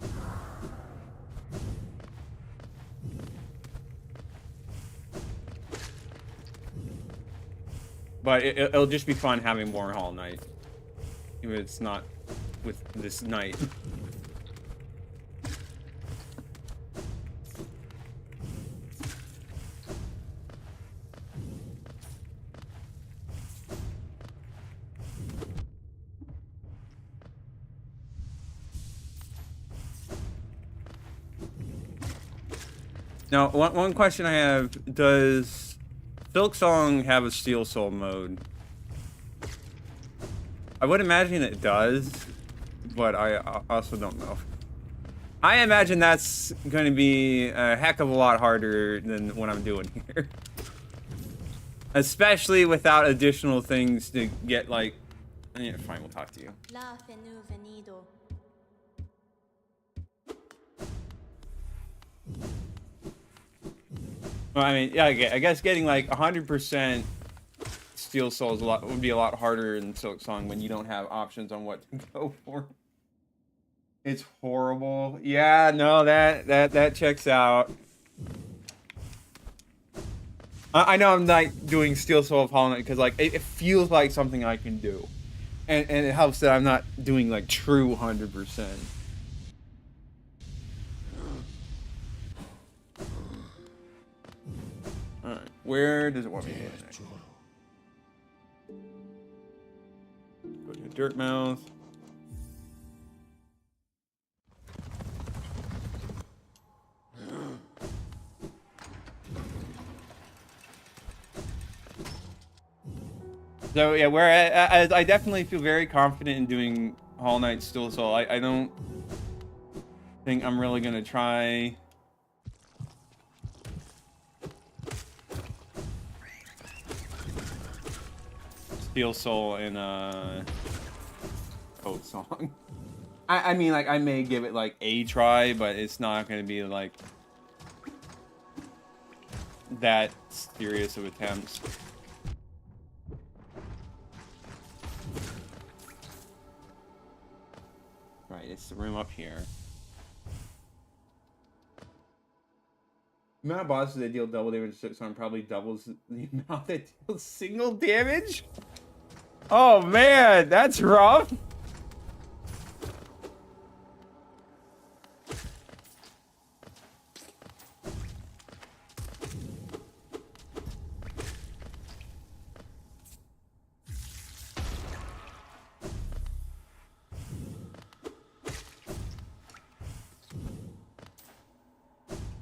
But it'll just be fun having more Hollow Knight. Even if it's not with this knight. Now, one question I have, does Silksong have a Steel Soul mode? I would imagine it does, but I also don't know. I imagine that's going to be a heck of a lot harder than what I'm doing here. Especially without additional things to get, like... Yeah, fine, we'll talk to you. Well, I mean, yeah, I guess getting like 100% Steel Soul is would be a lot harder in Silksong when you don't have options on what to go for. It's horrible. Yeah, no, that checks out. I know I'm like doing Steel Soul of Hollow Knight because like it feels like something I can do, and it helps that I'm not doing like true 100%. Alright, where does it want me to go next? Go to Dirtmouth. So yeah, whereas I definitely feel very confident in doing Hollow Knight Steel Soul. I don't think I'm really gonna try. Steel Soul in Code Song. I mean, like, I may give it like a try, but it's not going to be like that serious of attempts. Right, it's the room up here. The amount of bosses that deal double damage to Silksong probably doubles the amount that deals single damage. Oh man, that's rough.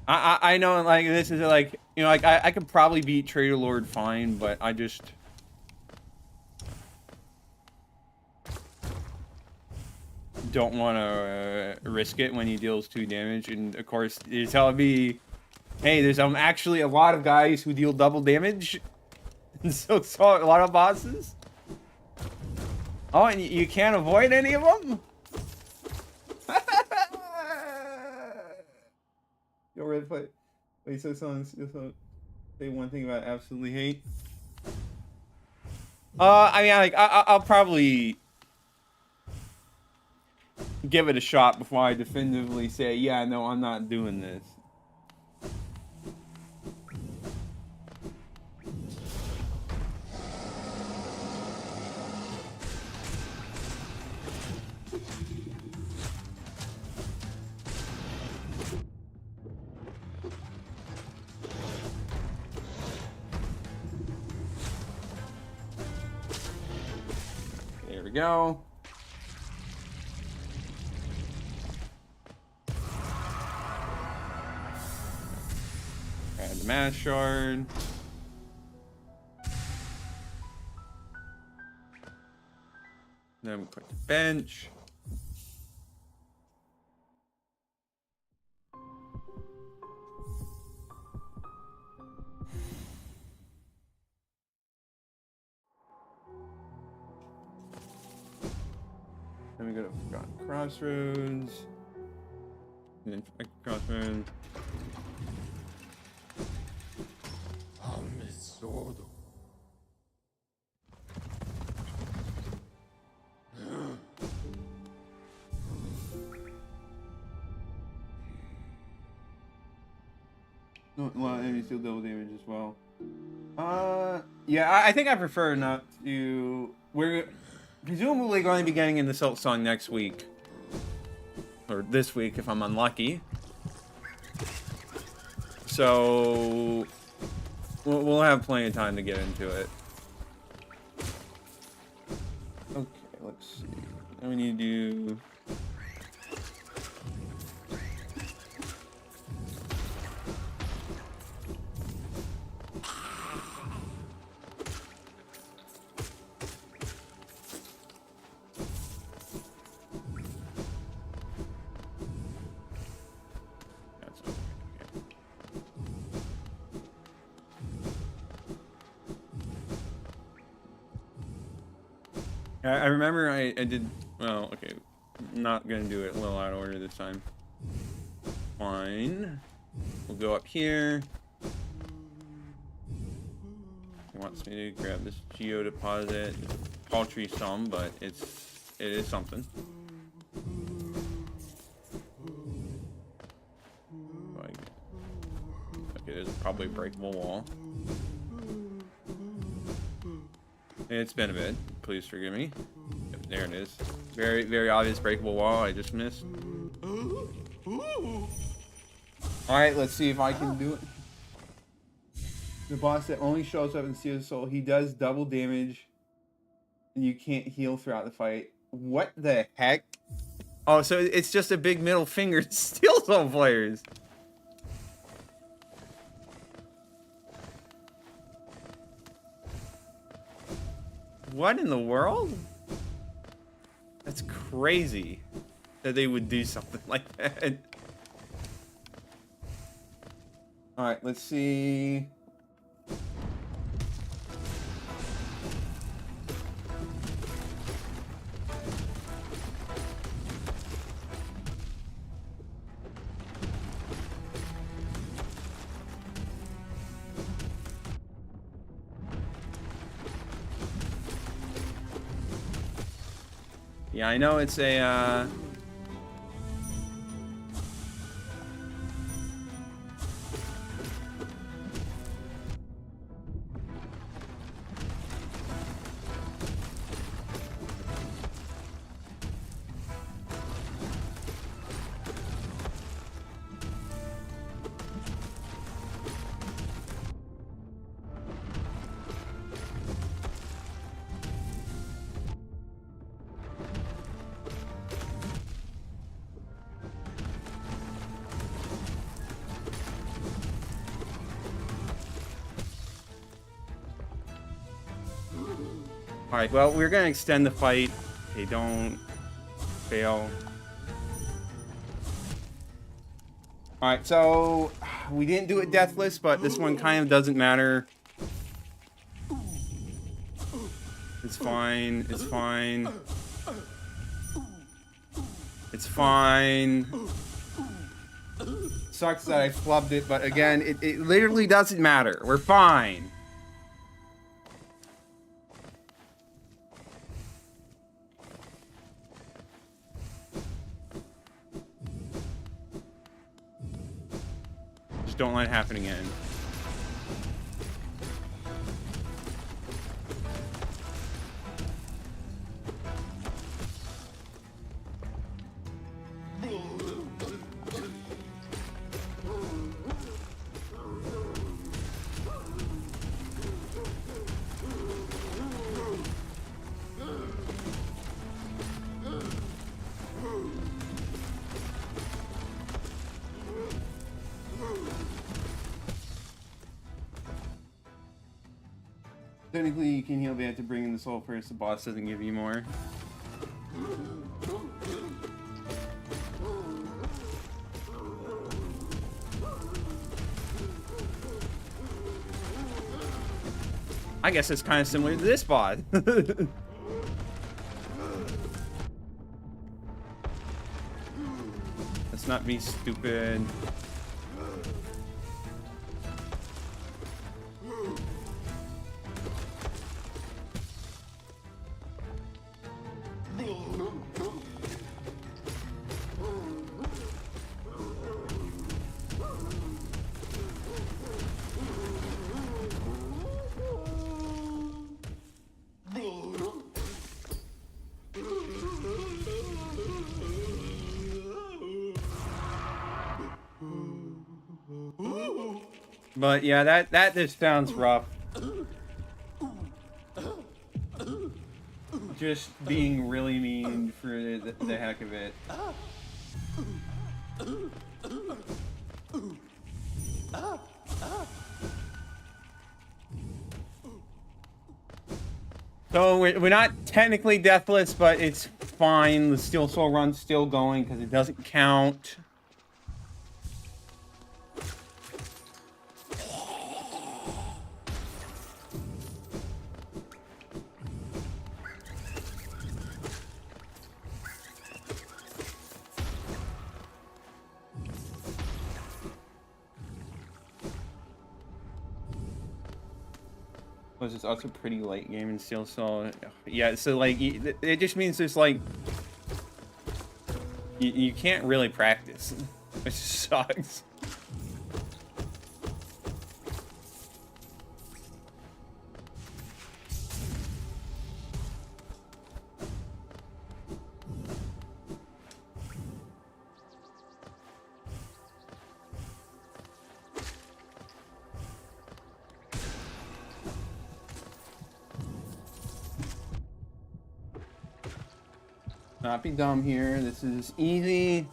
I know, like, this is like, you know, like I could probably beat Trader Lord fine, but I just don't want to risk it when he deals 2 damage. And of course, you're telling me, hey, there's actually a lot of guys who deal double damage, and so a lot of bosses. Oh, and you can't avoid any of them. You already play. Wait, so say one thing about absolutely hate. I mean, like, I'll probably give it a shot before I definitively say, yeah, no, I'm not doing this. go. Add the mana shard. Then we put the bench. Then we go to Forgotten Crossroads. And then Crossroads. Amesodo. No, a lot of enemies deal double damage as well. Yeah, I think I prefer not to. We're presumably going to be getting into Silk Song next week. Or this week, if I'm unlucky. So, we'll have plenty of time to get into it. Okay, let's see. Now we need to do... I remember I did, well, okay, not gonna do it a little out of order this time. Fine. We'll go up here. He wants me to grab this geo deposit. It's a paltry sum, but it is something. Okay, there's probably a breakable wall. It's been a bit. Please forgive me. Yep, there it is. Very, very obvious breakable wall I just missed. Alright, let's see if I can do it. The boss that only shows up in Seal Soul, he does double damage. And you can't heal throughout the fight. What the heck? Oh, so it's just a big middle finger to Steel Soul players. What in the world? That's crazy that they would do something like that. Alright, let's see. Yeah, I know it's a, Alright, well, we're gonna extend the fight. Okay, don't fail. Alright, so we didn't do it deathless, but this one kind of doesn't matter. It's fine, it's fine. It's fine. Sucks that I flubbed it, but again, it literally doesn't matter. We're fine. Just don't let it happen again. Technically, you can heal, but you have to bring in the soul first. The boss doesn't give you more. I guess it's kind of similar to this boss. Let's not be stupid. But yeah, that just sounds rough. Just being really mean for the heck of it. So we're not technically deathless, but it's fine. The Steel Soul run's still going because it doesn't count. It's also pretty late game in Steel Soul. Yeah, so like it just means there's like you can't really practice, which sucks. Not be dumb here. This is easy.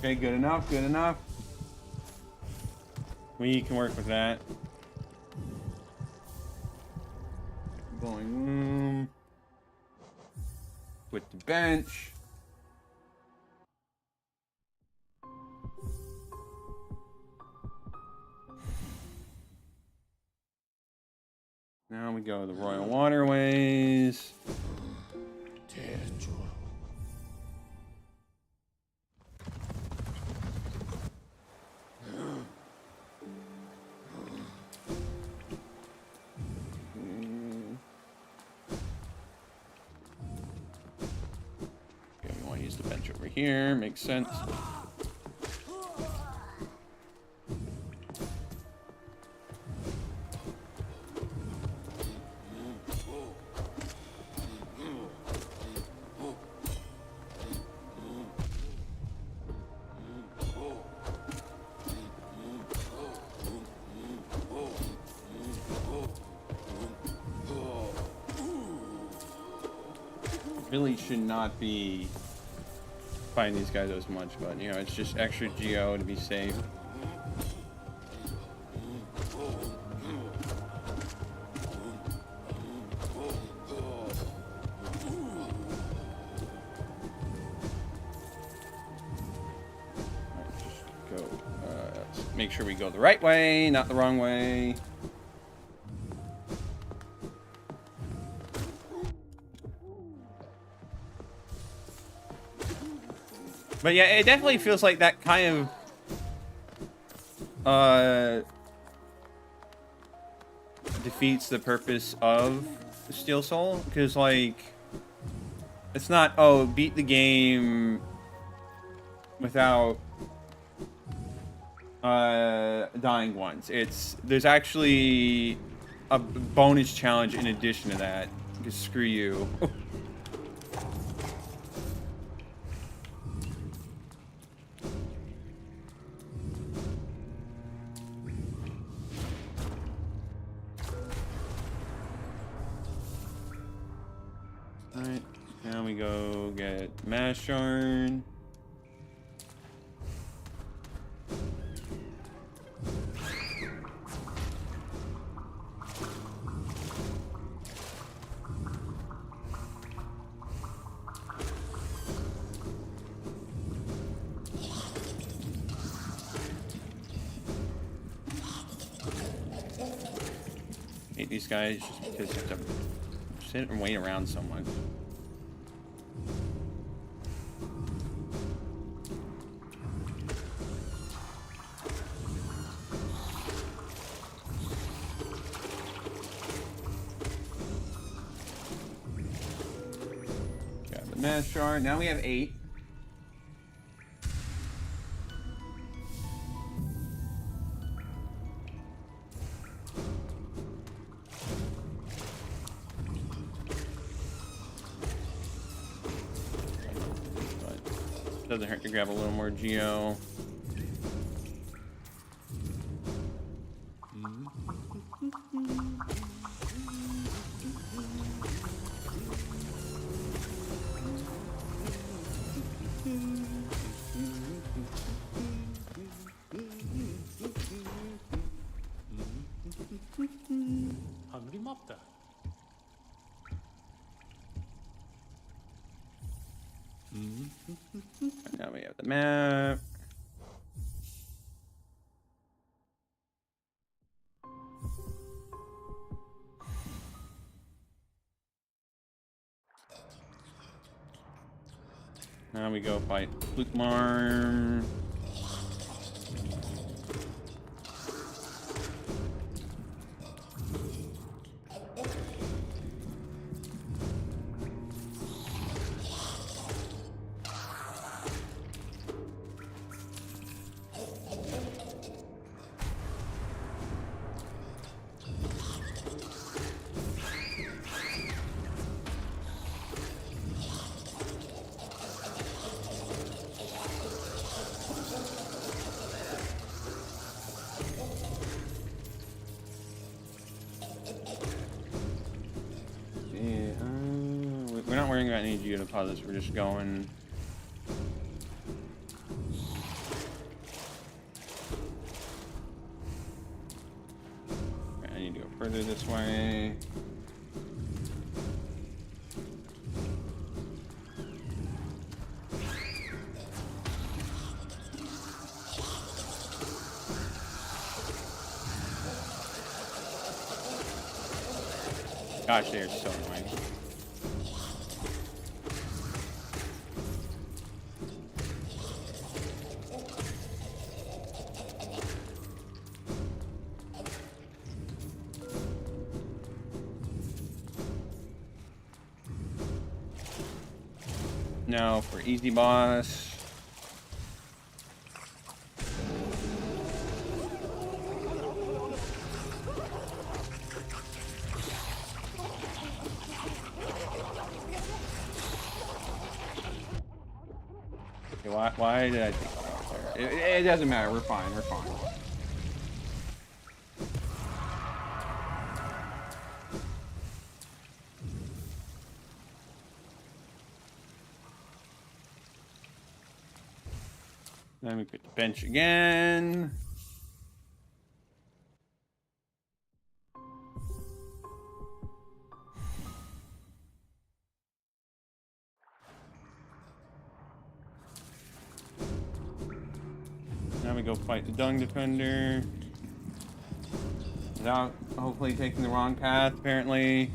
Okay, good enough, good enough. We can work with that. Going with the bench. Now we go to the Royal Waterways. Here makes sense. Really should not be fighting these guys as much, but you know, it's just extra geo to be safe. Just go, let's make sure we go the right way, not the wrong way. But yeah, it definitely feels like that kind of defeats the purpose of Steel Soul, because like it's not, oh, beat the game without dying once. It's there's actually a bonus challenge in addition to that. Because screw you. Alright, now we go get Mash Yarn. Hate these guys just because you have to sit and wait around so much. Got the Mash Shard. Now we have 8. Doesn't hurt to grab a little more Geo. Hungry mopta. Now we have the map. Now we go fight Flukemar. We're not worrying about any geodeposits, we're just going. I need to go further this way. Gosh, they're so annoying. Now for easy boss. Okay, why did I think about there? It doesn't matter. We're fine. We're fine. Then we put the bench again. Now we go fight the Dung Defender. Without hopefully taking the wrong path, apparently.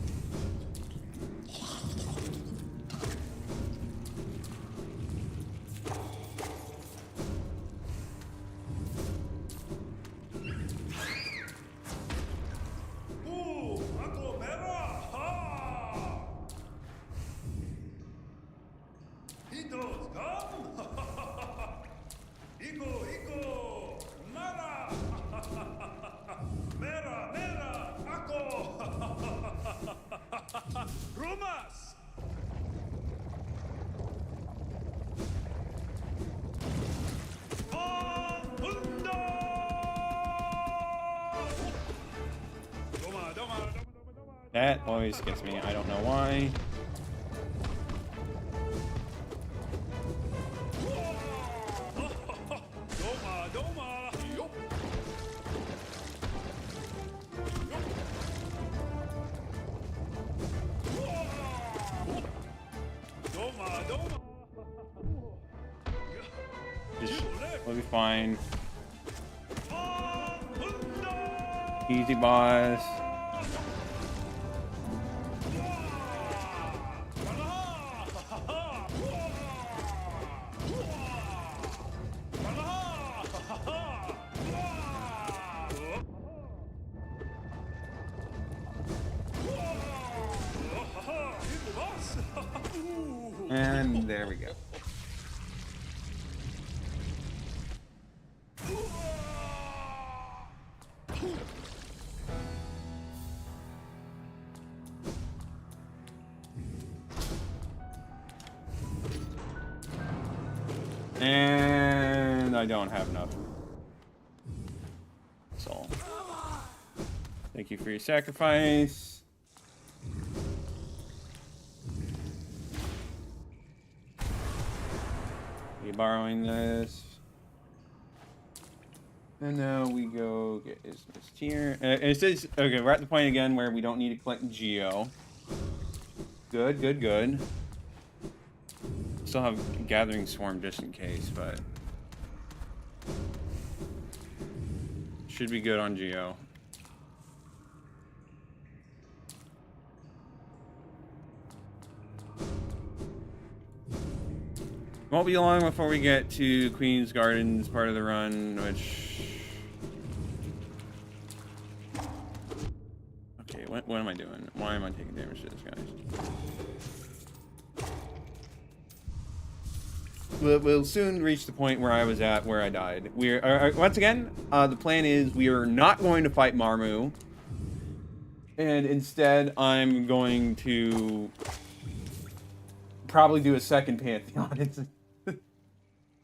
Rumas! That always gets me. I don't know why. We'll be fine. Easy, boss. And there we go. And I don't have enough. So, thank you for your sacrifice. Are you borrowing this? And now we go get this tier. It says, okay, we're at the point again where we don't need to collect Geo. Good, good, good. Still have Gathering Swarm just in case, but should be good on Geo. Won't be long before we get to Queen's Gardens part of the run, which... Okay, what am I doing? Why am I taking damage to this, guys? We'll soon reach the point where I was at, where I died. We're once again, the plan is we are not going to fight Marmu. And instead, I'm going to probably do a second Pantheon.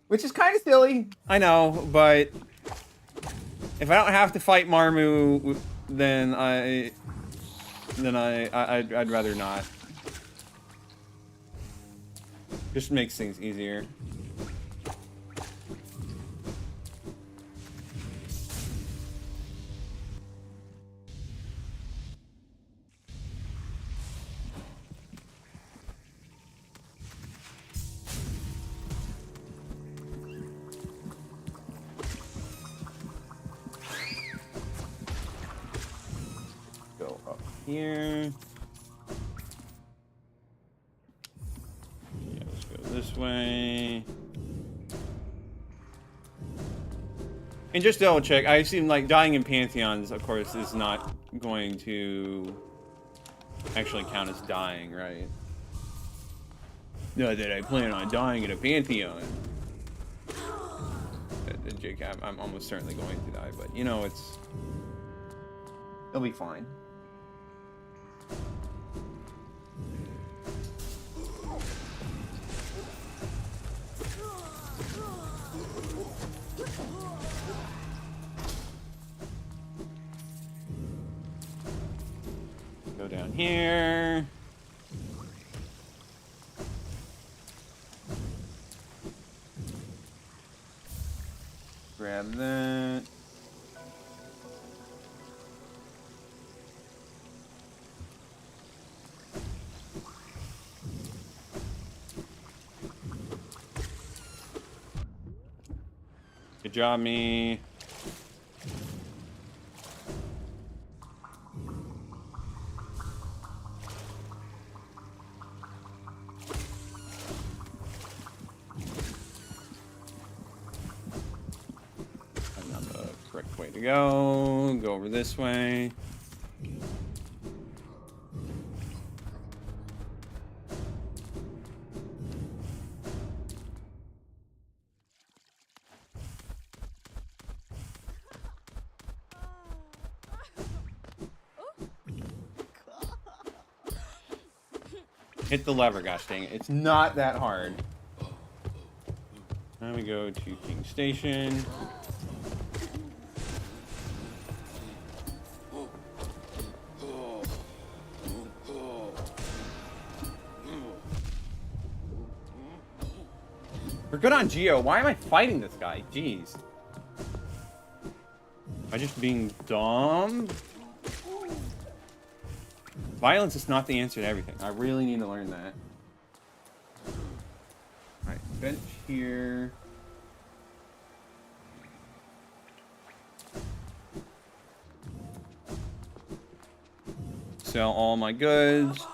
Which is kind of silly, I know, but if I don't have to fight Marmu, then I'd rather not. Just makes things easier. Go up here. Yeah, let's go this way. And just double check, I assume like dying in Pantheons, of course, is not going to actually count as dying, right? No, that I plan on dying in a Pantheon. Jake, I'm almost certainly going to die, but you know, it'll be fine. Go down here. Grab that. Good job, me. Another correct way to go. Go over this way. Hit the lever, gosh dang it. It's not that hard. Now we go to King Station. We're good on Geo. Why am I fighting this guy? Jeez. Am I just being dumb? Violence is not the answer to everything. I really need to learn that. Alright, bench here. Sell all my goods.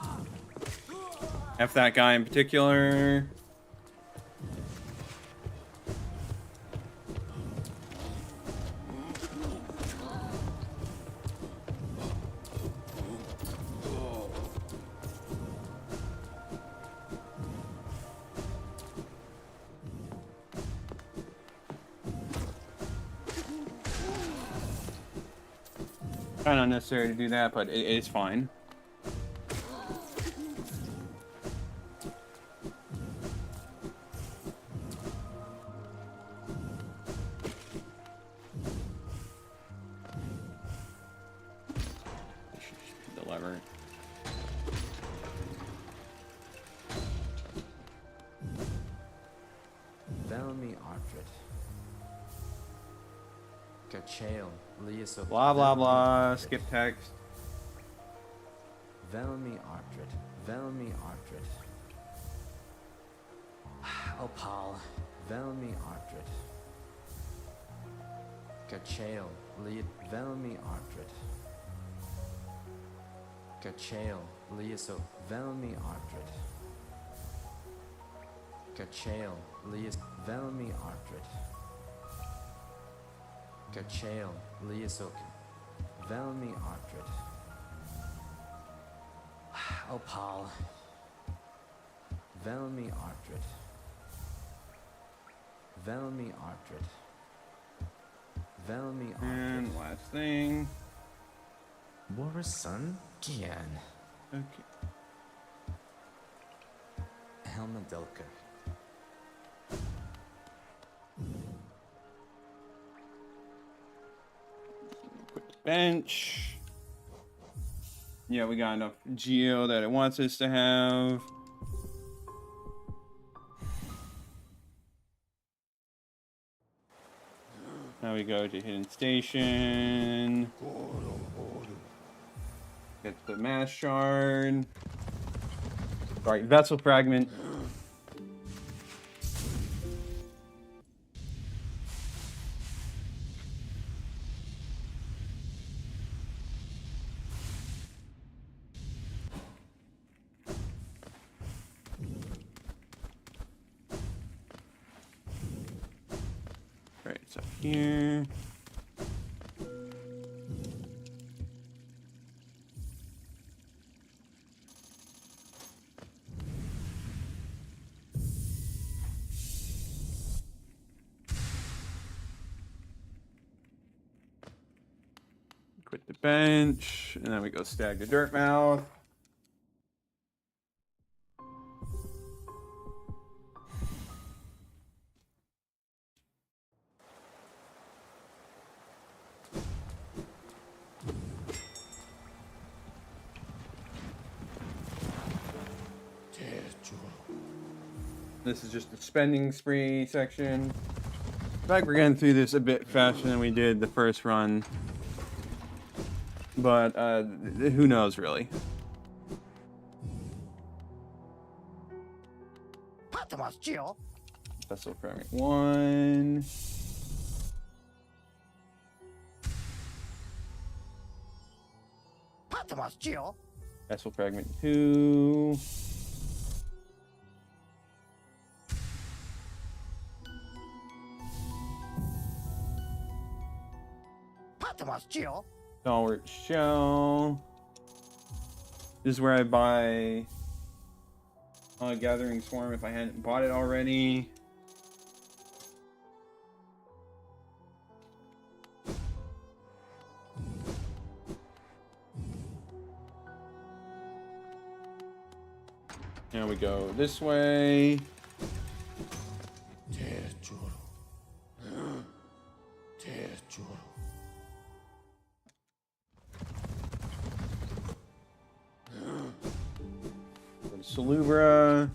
F that guy in particular. Kind of unnecessary to do that, but it's fine. The lever. Velmi Artrit. Gachael, Lias of Blah blah blah. Skip text. Velmi Artrit. Velmi Artrit. Opal. Velmi Artrit. Gachael, Lias. Velmi Artrit. Gachael, Lias of Velmi Artrit. Gachael, Lias. Velmi Artrit. Gachael, Liasok, Velmi Artrit. Opal. Velmi Artrit. Velmi Artrit. Velmi Artrit. And last thing. Borasun Gian. Okay. Helmadelka. Bench. Yeah, we got enough Geo that it wants us to have. Now we go to Hidden Station. Get the Mass Shard. Sorry, Vessel Fragment. Alright, it's up here. Quit the bench, and then we go stag the dirt mouth. This is just the spending spree section. In fact, we're getting through this a bit faster than we did the first run. But who knows, really? Vessel Fragment 1. Vessel Fragment 2. Stalwart Shell. This is where I buy Gathering Swarm if I hadn't bought it already. Now we go this way. Go to Salubra.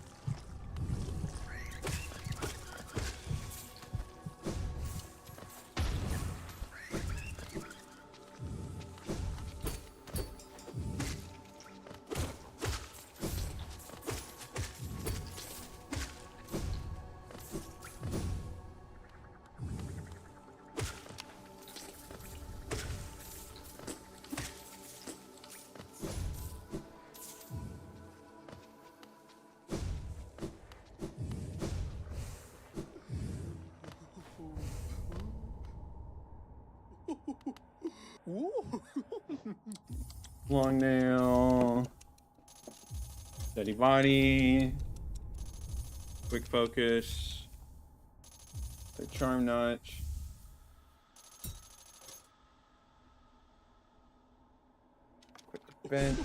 Long nail. Steady body. Quick focus. The charm notch. Quick bench.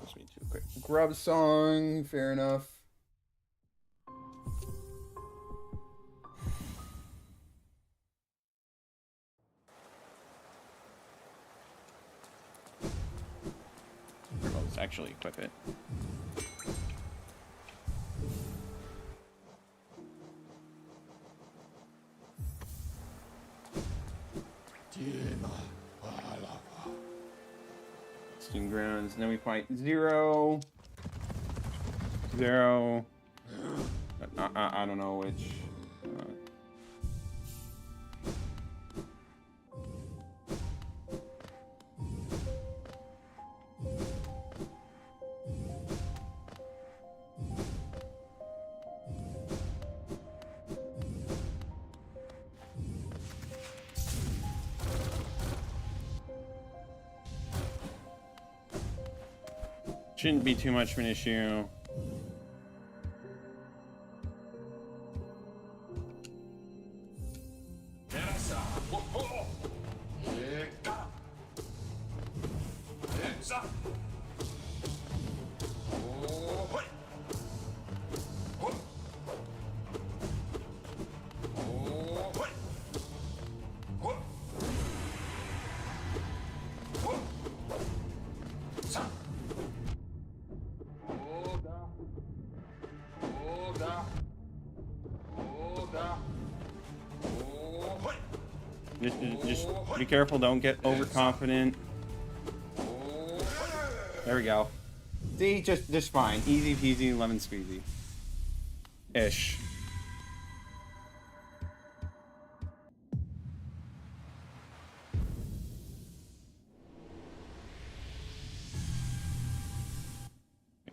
Just me too quick. Grub song. Fair enough. Let's actually equip it. Steam grounds. And then we fight Zero. Zero. I don't know which. Shouldn't be too much of an issue. Just be careful, don't get overconfident. There we go. See, just fine. Easy peasy, lemon squeezy. Ish.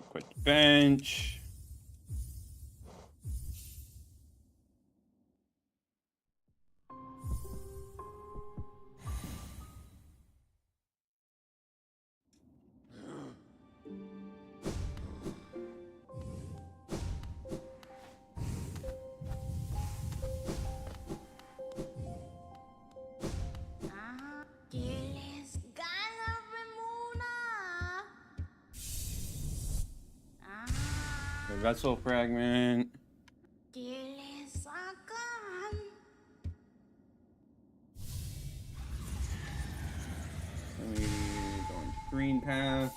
Quit the bench. Vessel fragment. Then we go into green path.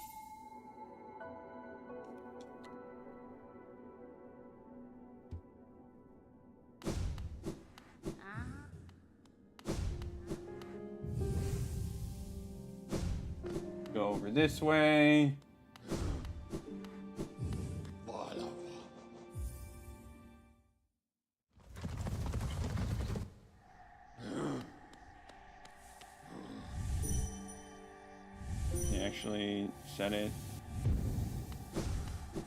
Go over this way. Actually set it.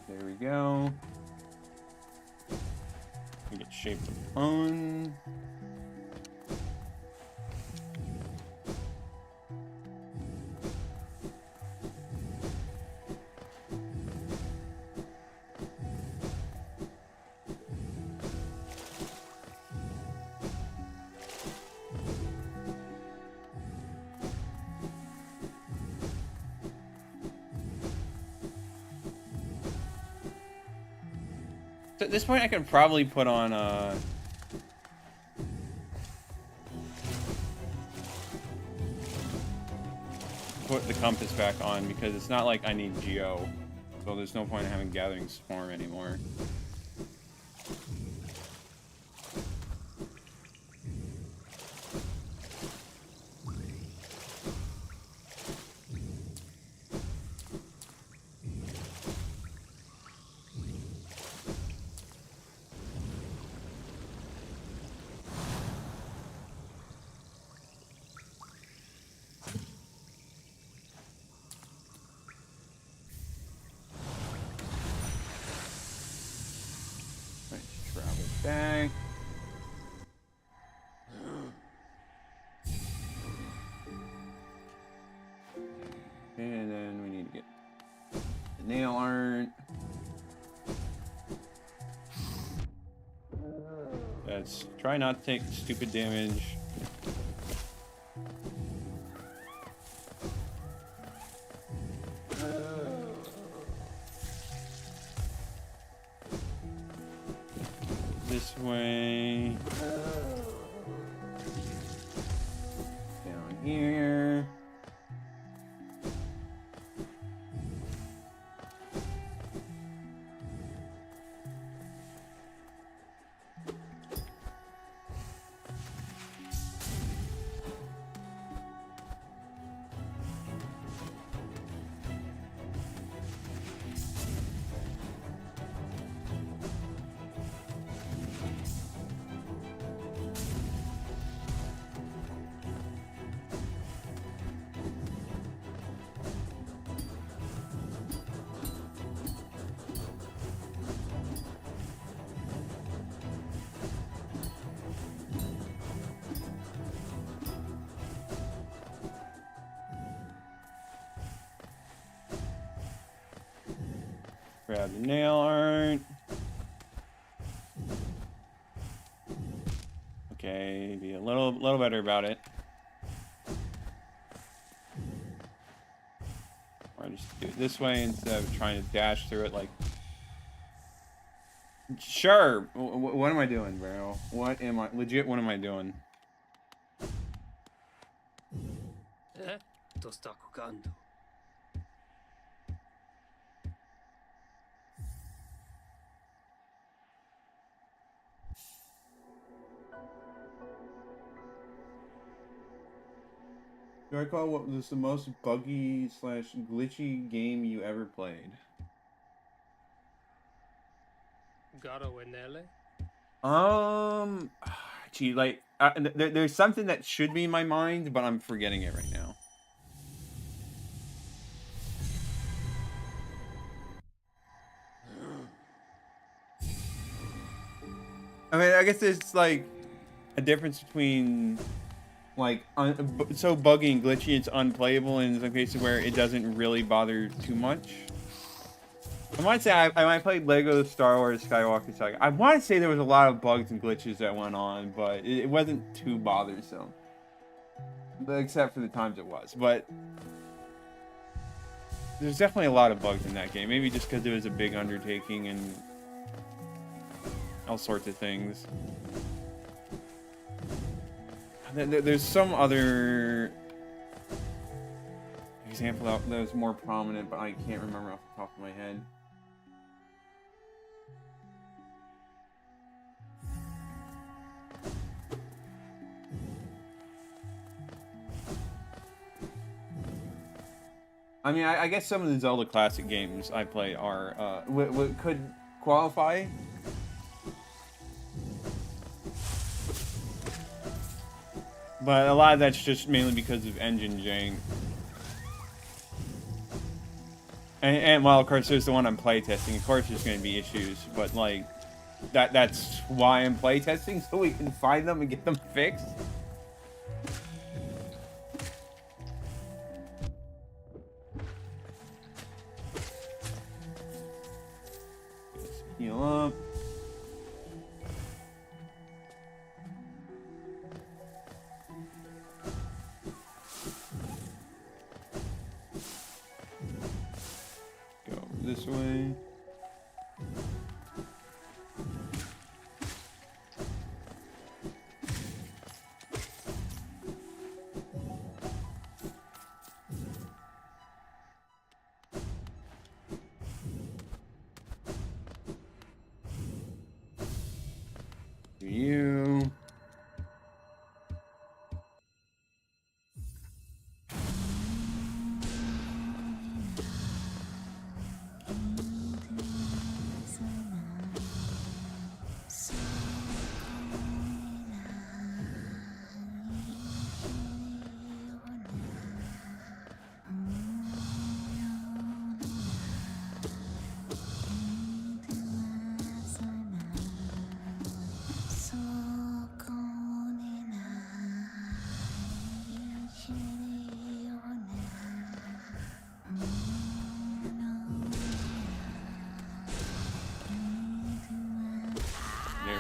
There we go. We get shape of bone. So at this point, I could probably put on put the compass back on because it's not like I need Geo, so there's no point in having Gathering Swarm anymore. Travel back. And then we need to get the nail art. Let's try not to take stupid damage. This way. Down here. Grab the nail art. Okay, be a little better about it. Or just do it this way instead of trying to dash through it like. Sure. What am I doing, bro? What am I doing? えどうしたこかんと Do I recall what was the most buggy / glitchy game you ever played? Garo Enele? Gee, like, there's something that should be in my mind, but I'm forgetting it right now. I mean, I guess there's, like, a difference between, like, so buggy and glitchy it's unplayable, and in some cases where it doesn't really bother too much. I might say I played Lego Star Wars Skywalker Saga. I want to say there was a lot of bugs and glitches that went on, but it wasn't too bothersome. Except for the times it was. But there's definitely a lot of bugs in that game. Maybe just because it was a big undertaking and all sorts of things. There's some other example that was more prominent, but I can't remember off the top of my head. I mean, I guess some of the Zelda classic games I play are could qualify. But a lot of that's just mainly because of engine jank. And well, of course, there's the one I'm playtesting. Of course, there's going to be issues, but like that's why I'm playtesting, so we can find them and get them fixed. Let's heal up. This way.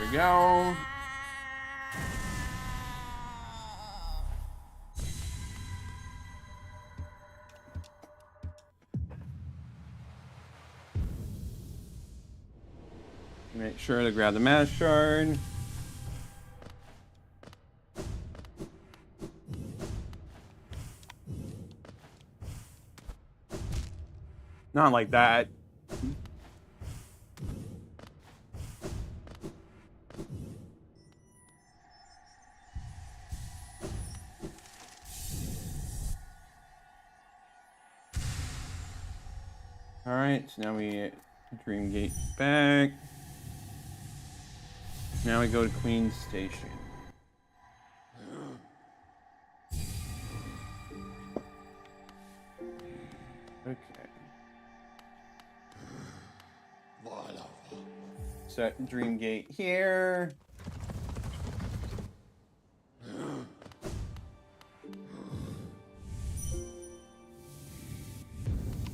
we go. Make sure to grab the mana shard. Not like that. Alright, so now we get Dreamgate back. Now we go to Queen's Station. Okay. Set Dreamgate here.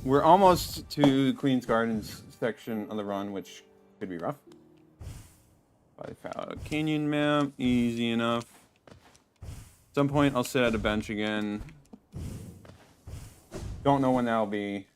We're almost to Queen's Gardens section of the run, which could be rough. I found a canyon map, easy enough. At some point, I'll sit at a bench again. Don't know when that'll be.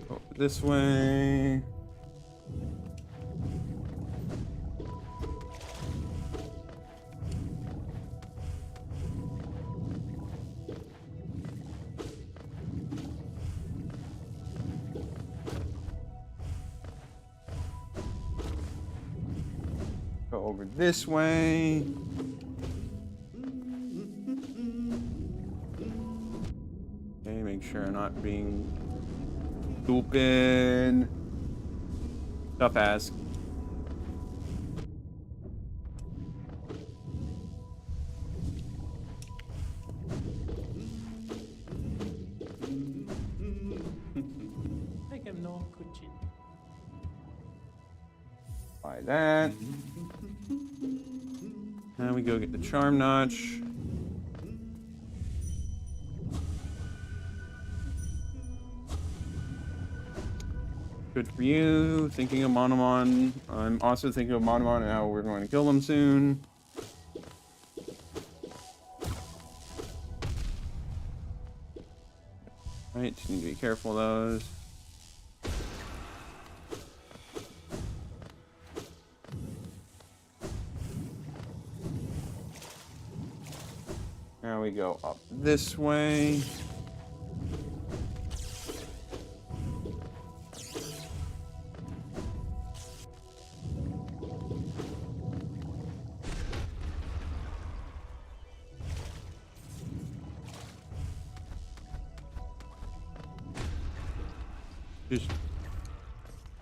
Go this way. Go over this way. Okay, make sure I'm not being stupid. Tough ask. Nekem no kucsin. Buy that. Now we go get the charm notch. Good for you. Thinking of Monomon. I'm also thinking of Monomon and how we're going to kill them soon. Right, just need to be careful of those. Now we go up this way. Just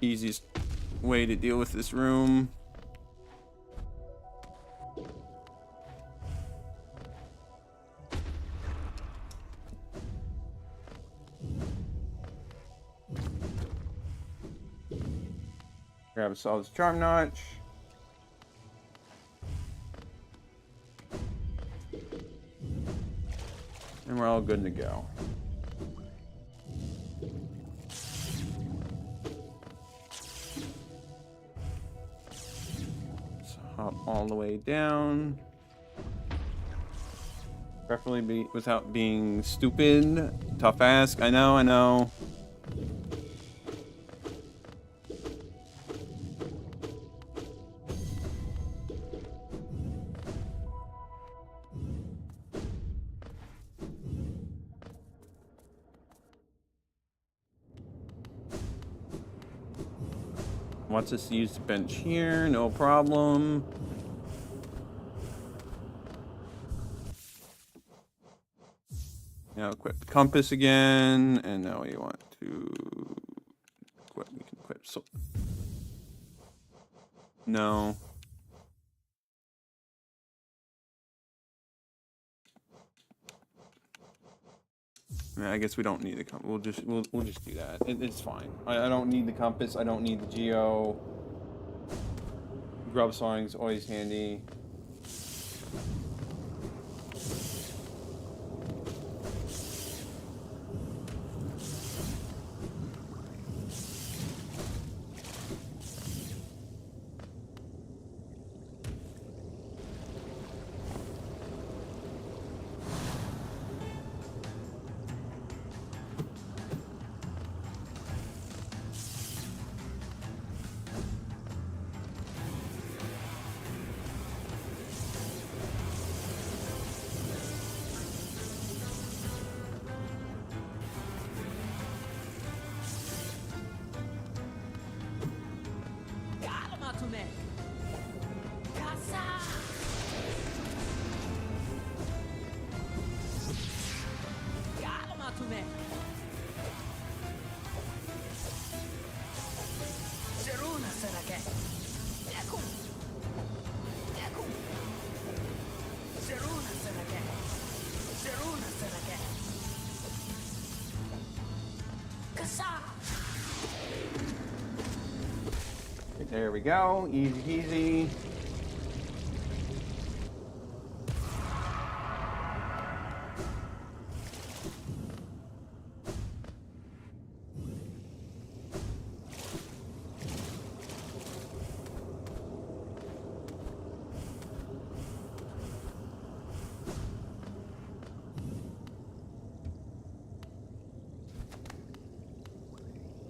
easiest way to deal with this room. Grab a solid charm notch. And we're all good to go. Let's hop all the way down. Preferably be without being stupid. Tough ask. I know, I know. Wants us to use the bench here, no problem. Now equip the compass again, and now we want to equip, we can equip so no. I mean, I guess we don't need the compass. We'll just do that. It's fine. I don't need the compass. I don't need the geo. Grub sawing's always handy. There we go. Easy peasy.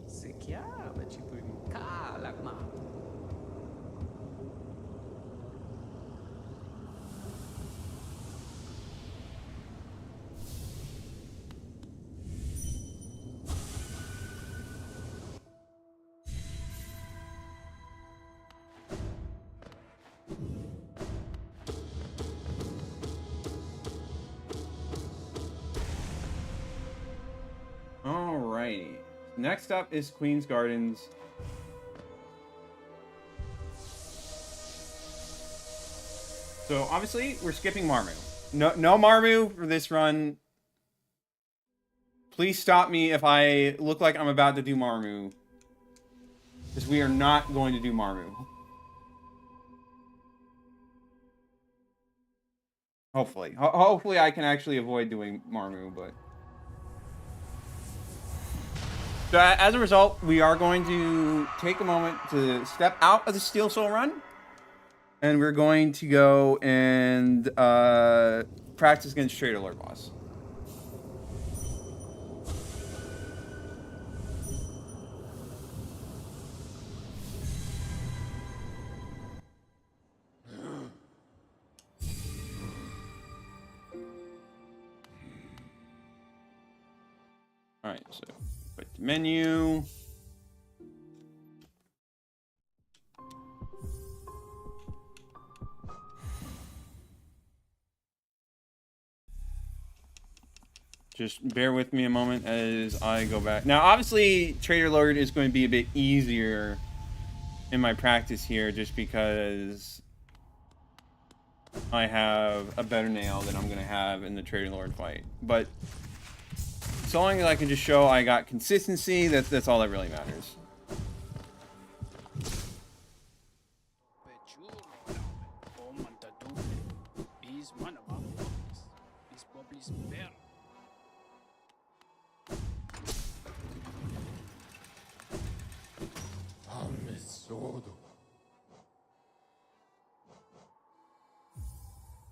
Se chiama tipo calma. Alrighty. Next up is Queen's Gardens. So obviously we're skipping Marmu. No Marmu for this run. Please stop me if I look like I'm about to do Marmu. Because we are not going to do Marmu. Hopefully. Hopefully I can actually avoid doing Marmu, but... So as a result, we are going to take a moment to step out of the Steel Soul run. And we're going to go and practice against Trader Lord Boss. Alright, so click the menu. Just bear with me a moment as I go back. Now, obviously, Trader Lord is going to be a bit easier in my practice here just because I have a better nail than I'm going to have in the Trader Lord fight. But so long as I can just show I got consistency, that's all that really matters.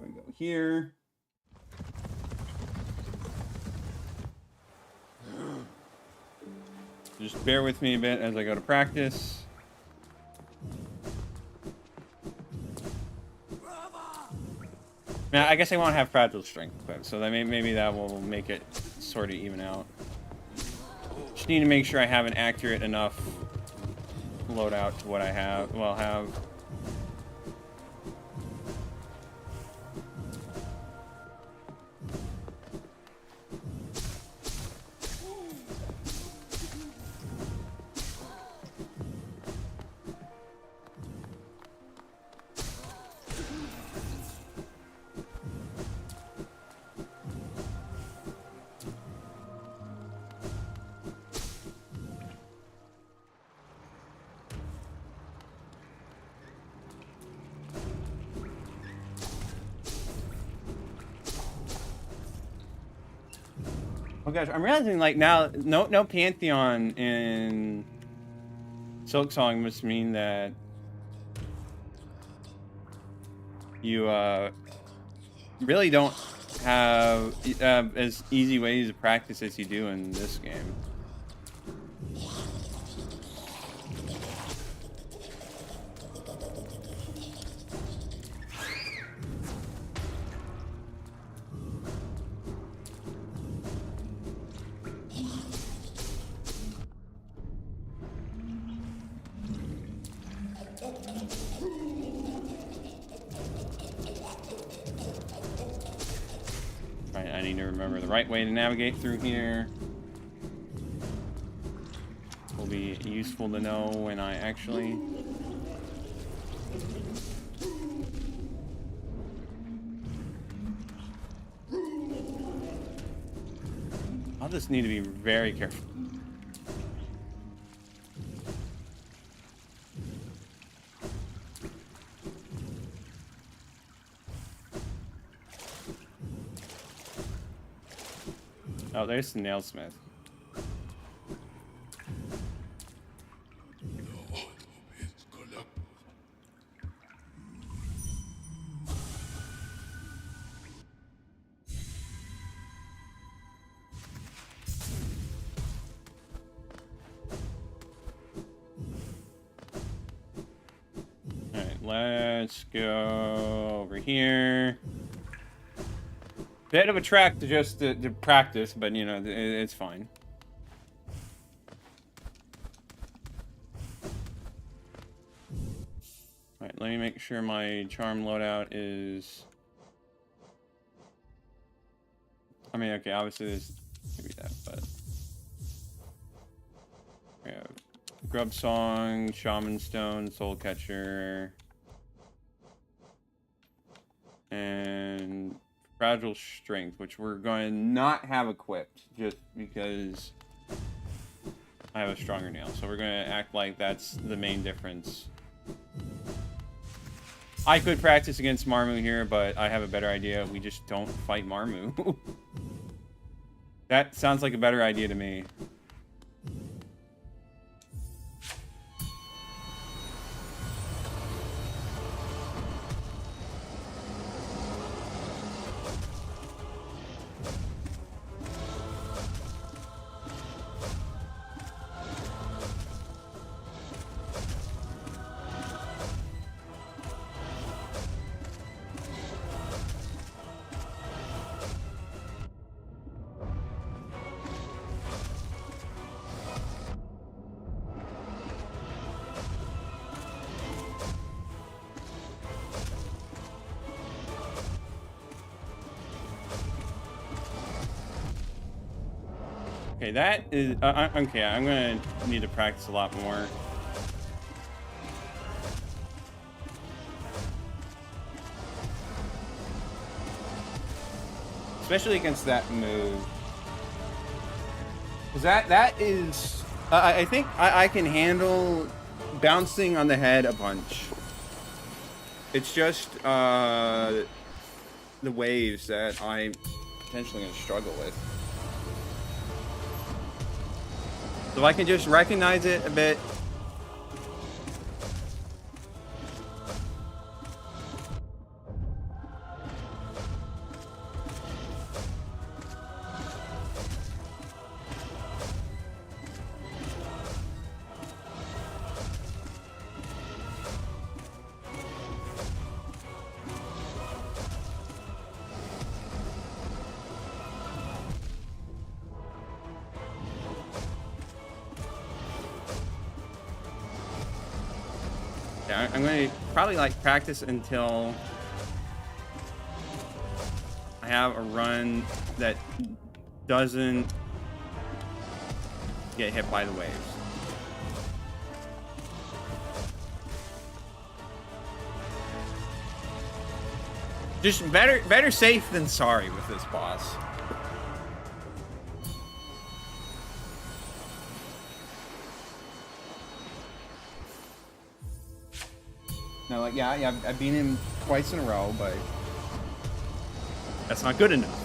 I'm going to go here. Just bear with me a bit as I go to practice. Now, I guess I won't have fragile strength equipped, so that maybe that will make it sort of even out. Just need to make sure I have an accurate enough loadout to what I have. Well, have. Oh gosh, I'm realizing like now, no Pantheon in Silk Song must mean that you really don't have as easy ways to practice as you do in this game. I need to remember the right way to navigate through here. Will be useful to know when I actually... I'll just need to be very careful. Oh, there's the Nailsmith. Alright, let's go over here. Bit of a track to just to practice, but you know, it's fine. Alright, let me make sure my charm loadout is... I mean, okay, obviously there's maybe that, but... We have Grub Song, Shaman Stone, Soul Catcher... and... Fragile Strength, which we're going to not have equipped just because I have a stronger nail. So we're going to act like that's the main difference. I could practice against Marmu here, but I have a better idea. We just don't fight Marmu. That sounds like a better idea to me. Okay, that is... okay, I'm gonna need to practice a lot more. Especially against that move. Because that is... I think I can handle bouncing on the head a bunch. It's just the waves that I'm potentially going to struggle with. So if I can just recognize it a bit. Yeah, I'm going to probably like practice until I have a run that doesn't get hit by the waves. Just better safe than sorry with this boss. No, like, yeah, I've beaten him twice in a row, but that's not good enough.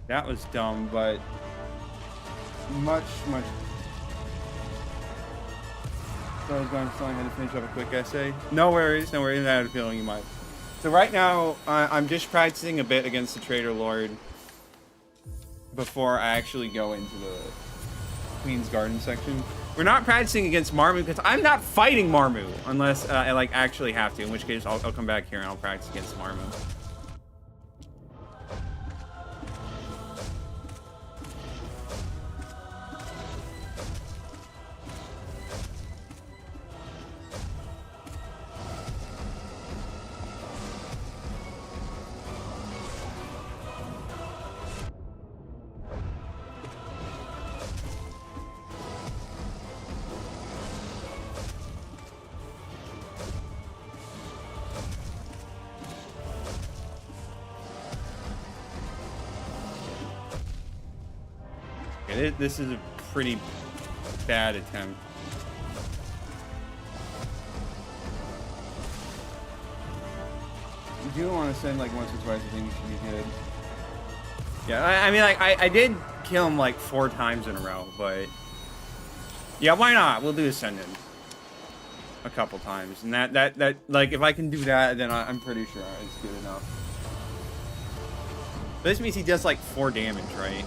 That was dumb, but much. So I was going to telling me to finish up a quick essay. No worries. I had a feeling you might. So right now, I'm just practicing a bit against the Traitor Lord before I actually go into the Queen's Garden section. We're not practicing against Marmu because I'm not fighting Marmu unless I like actually have to, in which case I'll come back here and I'll practice against Marmu. Okay, this is a pretty bad attempt. You do want to send like once or twice, I think you should be good. Yeah, I mean, like, I did kill him like 4 times in a row, but yeah, why not? We'll do Ascendant a couple times, and that like, if I can do that, then I'm pretty sure it's good enough. This means he does like 4 damage, right?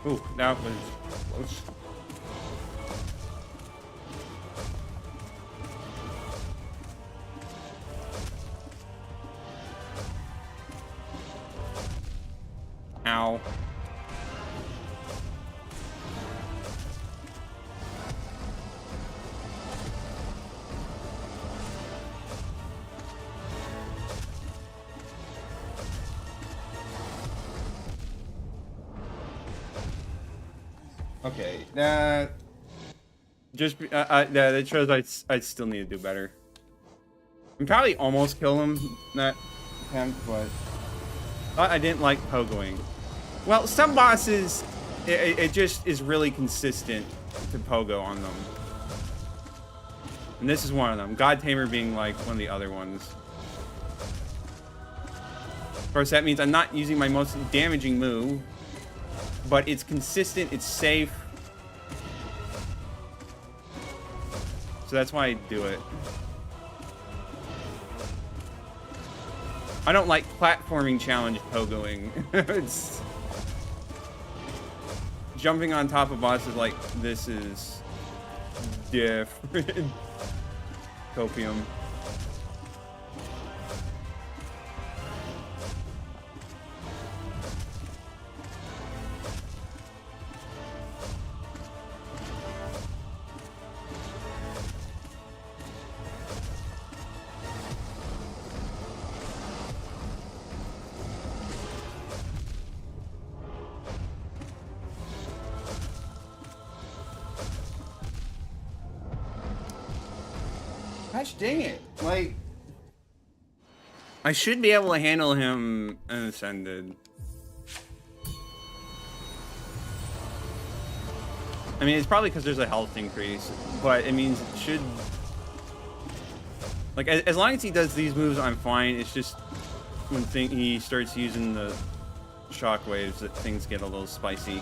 Ooh, that was close. Ow. Okay, that just that shows I still need to do better. I'm probably almost kill him that attempt, but I didn't like pogoing. Well, some bosses it just is really consistent to pogo on them, and this is one of them. God Tamer being like one of the other ones. Of course, that means I'm not using my most damaging move. But it's consistent, it's safe. So that's why I do it. I don't like platforming challenge pogoing. It's jumping on top of bosses like this is different. Copium. Gosh dang it. Like, I should be able to handle him Ascended. I mean, it's probably because there's a health increase, but it means it should... Like, as long as he does these moves, I'm fine. It's just when he starts using the shockwaves that things get a little spicy.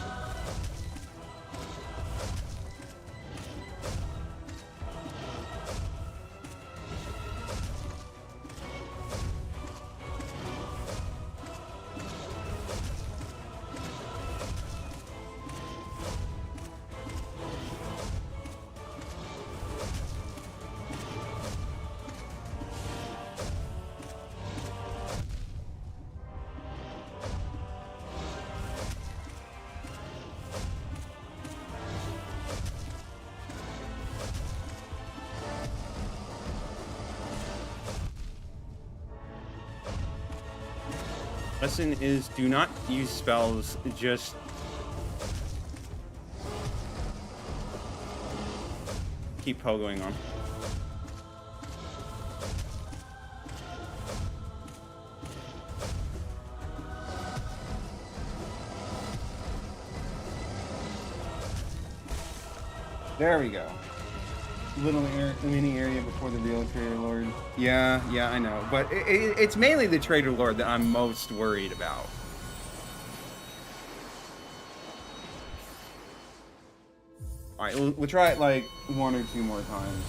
Lesson is do not use spells, just keep pogoing on. There we go. Little mini area before the real Trader Lord. Yeah, I know. But it's mainly the Trader Lord that I'm most worried about. Alright, we'll try it like 1 or 2 more times.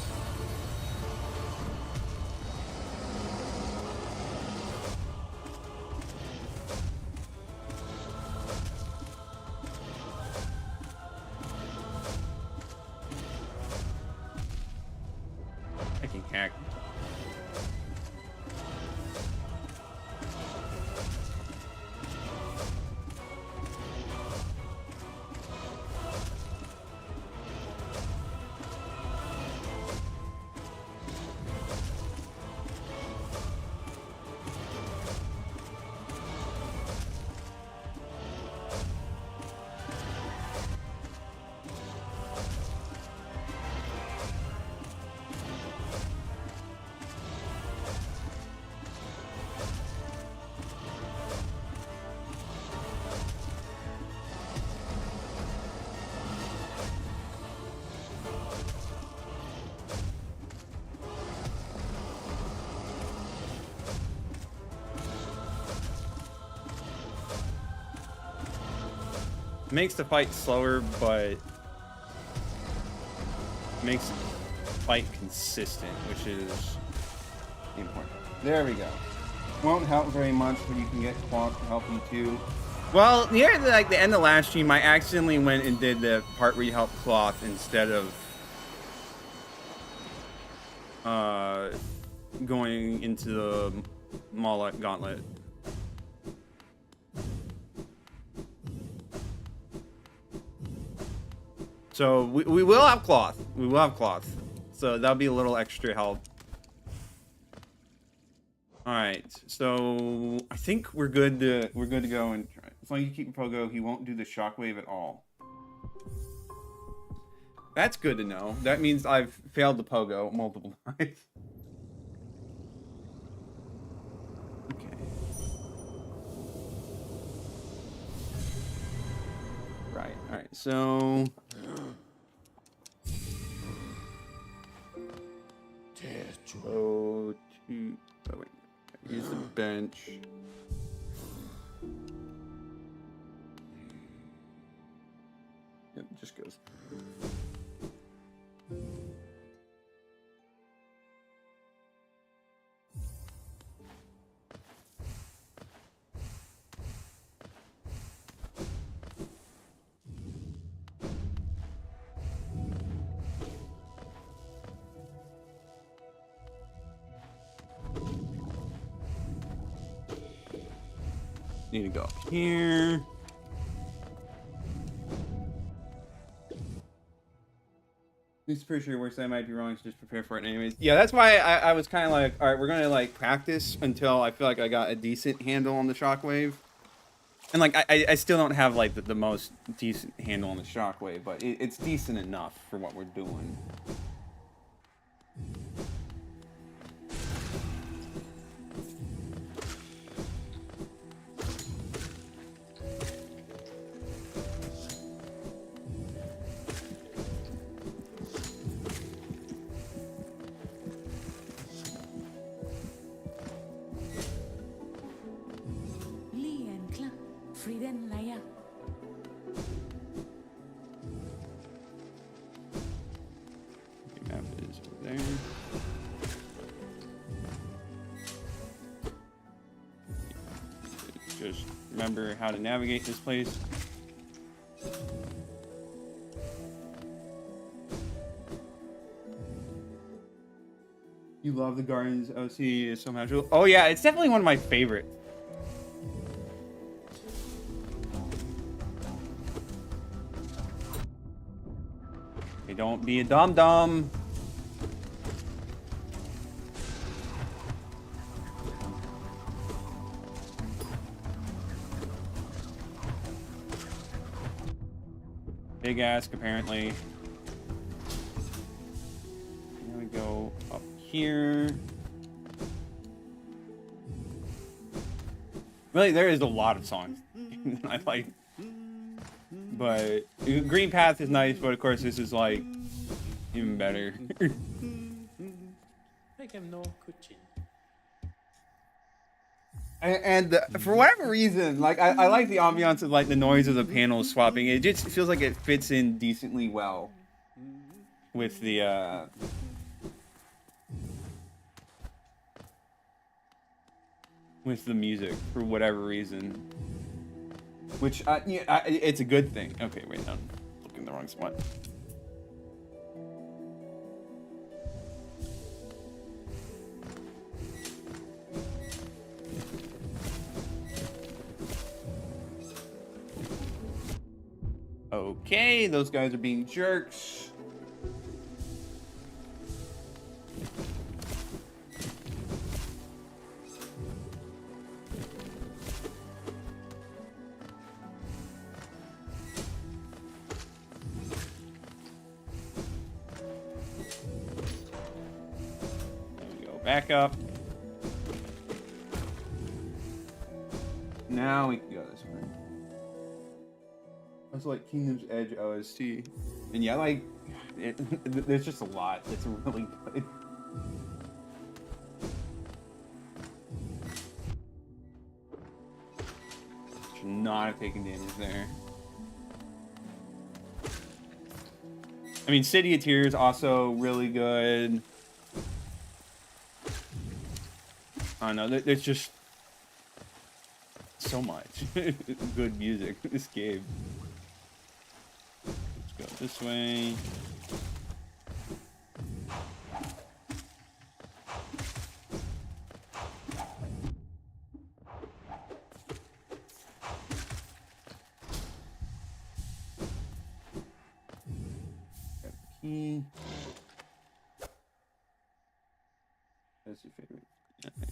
I can hack. Makes the fight slower, but makes the fight consistent, which is important. There we go. Won't help very much, but you can get Cloth to help you too. Well, near the end of last stream, I accidentally went and did the part where you help Cloth instead of going into the Moloch Gauntlet. So we will have Cloth. We will have Cloth. So that'll be a little extra help. All right. So I think we're good to go and try. As long as you keep Pogo, he won't do the shockwave at all. That's good to know. That means I've failed the Pogo multiple times. Okay. Right. All right. So. Go to. Oh wait. Use the bench. Yep, just goes. Need to go up here. It's pretty sure works. I might be wrong, so just prepare for it anyways. Yeah, that's why I was kind of like, all right, we're gonna like practice until I feel like I got a decent handle on the shockwave. And like I still don't have like the most decent handle on the shockwave, but it's decent enough for what we're doing. Friden Leia. Map is over there. Just remember how to navigate this place. You love the Guardians OC so much. Oh yeah, it's definitely one of my favorites. Hey, don't be a dum-dum. Big ask, apparently. gonna go up here. Really, there is a lot of songs I like, but Green Path is nice. But of course, this is like even better. Make him no kuchin. And for whatever reason, like I like the ambiance of like the noise of the panels swapping. It just feels like it fits in decently well with the music for whatever reason. Which yeah, it's a good thing. Okay, wait, I'm looking in the wrong spot. Okay, those guys are being jerks. There we go, back up. Now we can go this way. That's like Kingdom's Edge OST. And yeah, like, there's just a lot that's really good. Should not have taken damage there. I mean, City of Tears also really good. I don't know, there's just so much good music in this game. Go this way. Got the key. That's your favorite. Yeah, nice.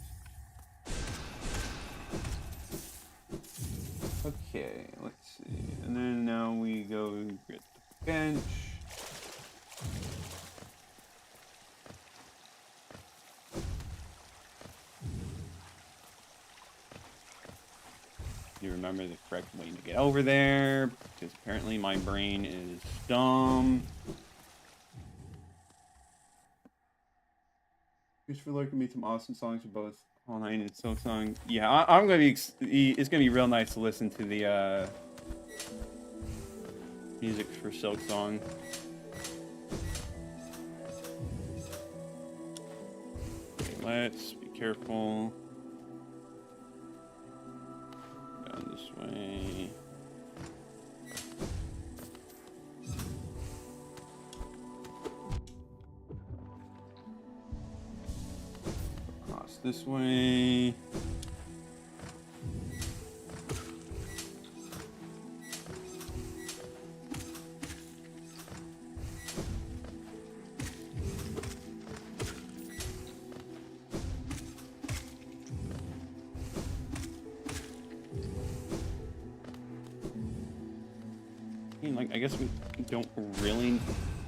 Okay, let's see. And then now we go get the bench. You remember the correct way to get over there, because apparently my brain is dumb. Just for looking me some awesome songs for both All Night and Silk Song. Yeah, I'm gonna be. It's gonna be real nice to listen to the music for Silk Song. Okay, let's be careful. Down this way. Across this way. Like, I guess we don't really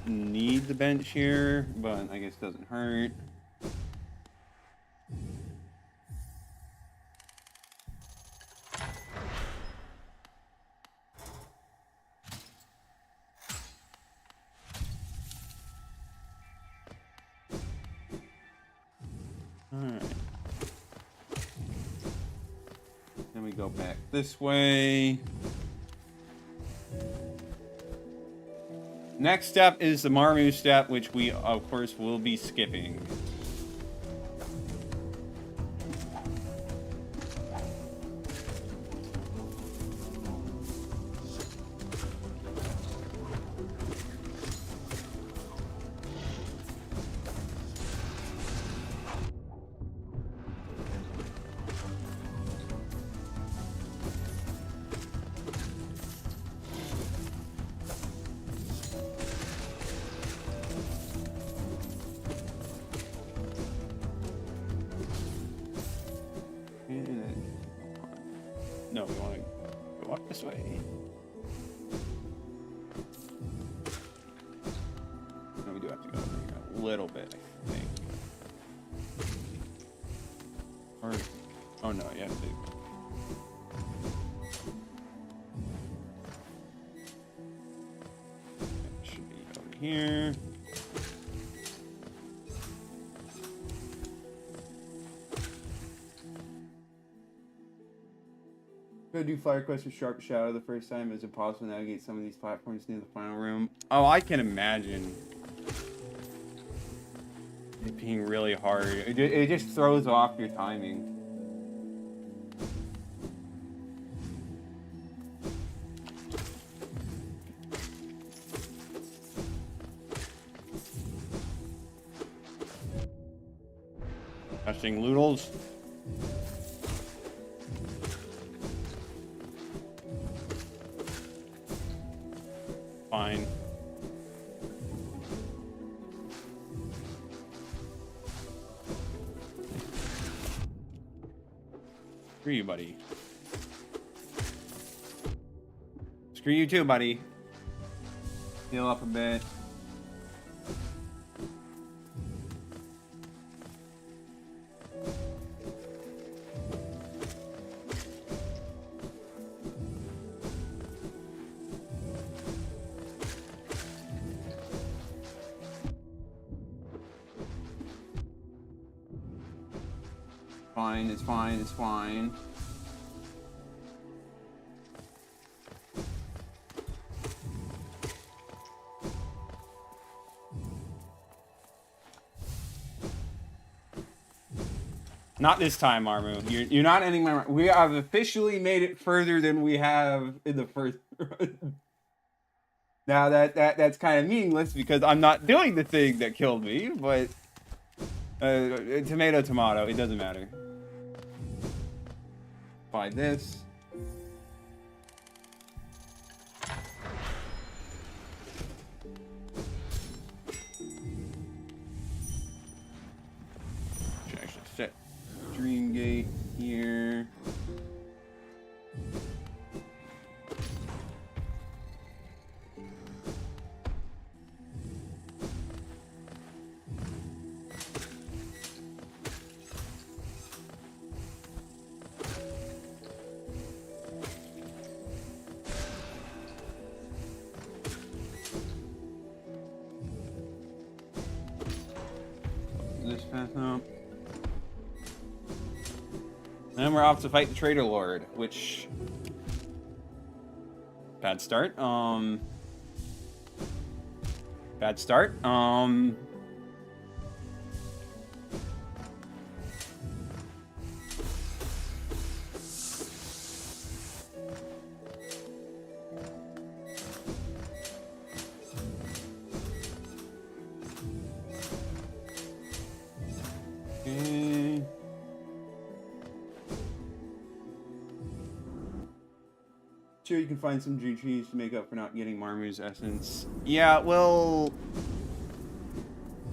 need the bench here, but I guess it doesn't hurt. Alright. Then we go back this way. Next step is the Marmu step, which we, of course, will be skipping. No, we want to go up this way. No, we do have to go over here. little bit, I think. Or, oh no, yeah. It should be over here. Go do Fire Quest with Sharp Shadow the first time. Is it possible to navigate some of these platforms near the final room? Oh, I can imagine it being really hard. It just throws off your timing. Touching Loodles. Fine. Screw you, buddy. Screw you too, buddy. Heal up a bit. Fine, it's fine, it's fine. Not this time, Armu. You're not ending my run. We have officially made it further than we have in the first run. Now that's kind of meaningless because I'm not doing the thing that killed me, but tomato, tomato, it doesn't matter. Buy this. Should actually set Dream Gate here. This path up. And then we're off to fight the Traitor Lord, which bad start. Bad start. Okay. Sure, you can find some GGs to make up for not getting Marmu's essence. Yeah, well,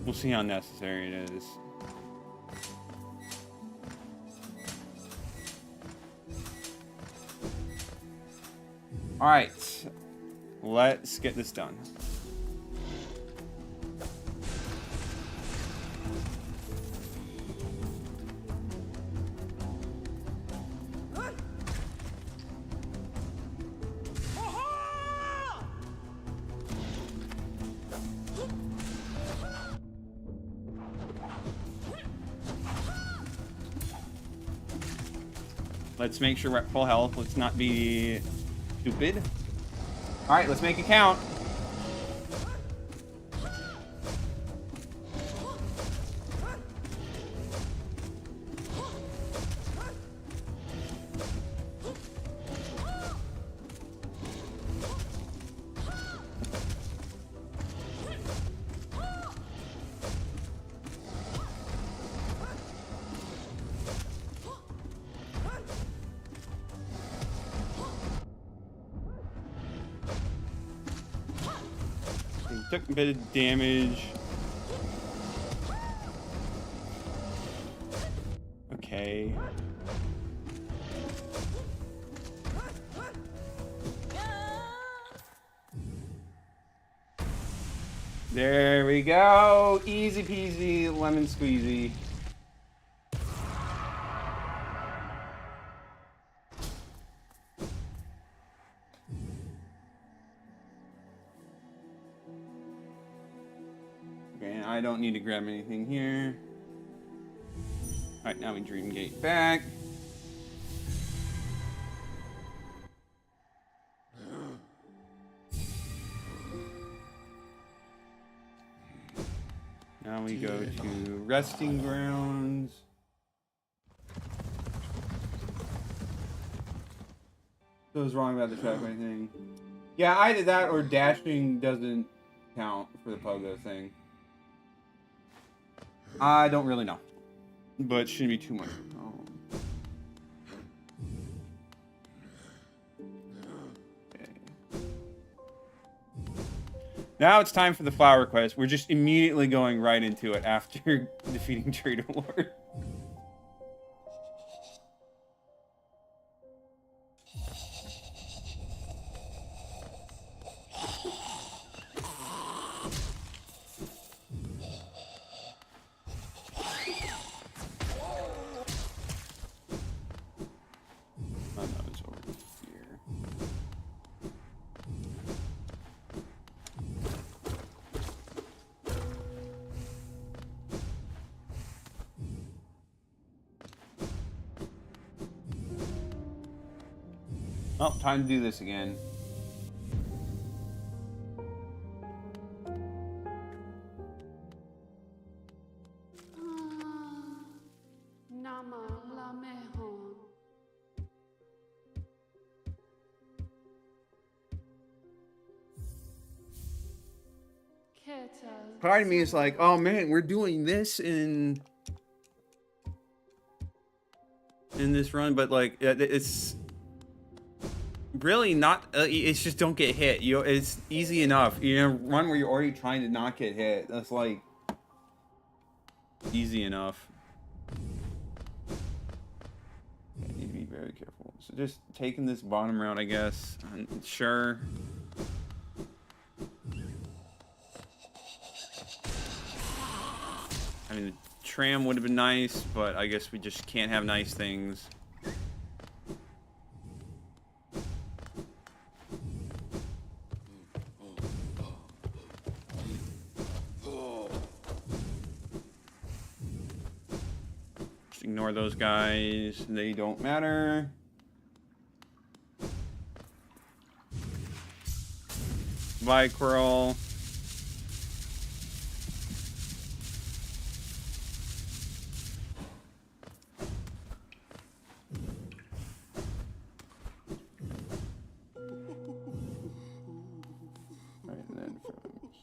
we'll see how necessary it is. All right, let's get this done. Let's make sure we're at full health. Let's not be stupid. All right, let's make it count. Took a bit of damage. Okay. There we go. Easy peasy, lemon squeezy. Okay, I don't need to grab anything here. Alright, now we Dream Gate back. Now we go to Resting Grounds. So what's wrong about the track or anything? Yeah, either that or dashing doesn't count for the pogo thing. I don't really know. But shouldn't be too much. Oh. Okay. Now it's time for the flower quest. We're just immediately going right into it after defeating Trader Lord. Oh, time to do this again. Part of me is like, oh man, we're doing this in this run, but like it's really not. It's just don't get hit. It's easy enough. Run where you're already trying to not get hit. That's like easy enough. I need to be very careful. So just taking this bottom route, I guess. Sure. I mean, the tram would have been nice, but I guess we just can't have nice things. Just ignore those guys. They don't matter. Vicryl.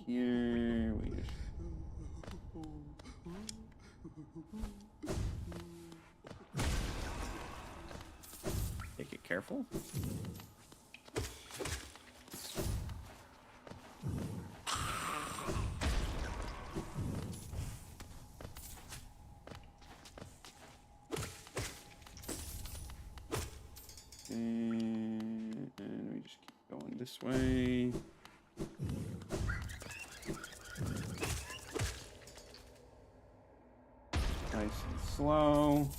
Here we just take it careful. And we just keep going this way. Nice and slow.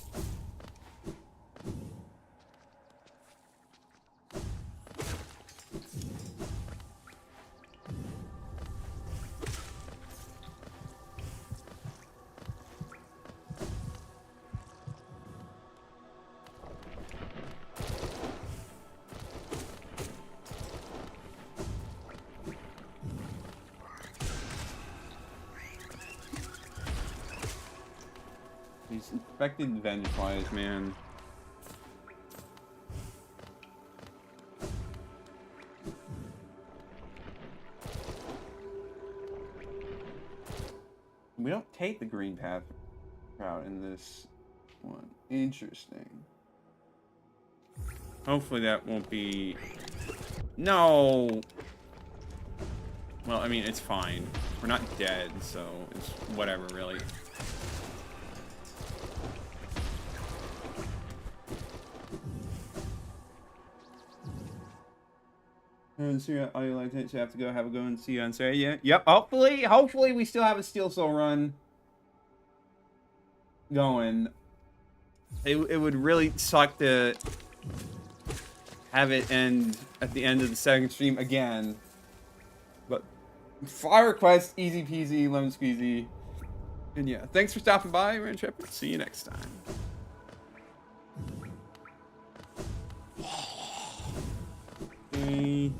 These infected venge flies, man. We don't take the green path route in this one. Interesting. Hopefully that won't be... No! Well, I mean, it's fine. We're not dead, so it's whatever, really. And see how you like it. So you have to go have a go and see on Saturday. Yeah. Yep. Hopefully we still have a Steel Soul run going. It would really suck to have it end at the end of the second stream again. But Fire Quest, easy peasy, lemon squeezy. And yeah, thanks for stopping by, Ren Shepherd. See you next time. Okay.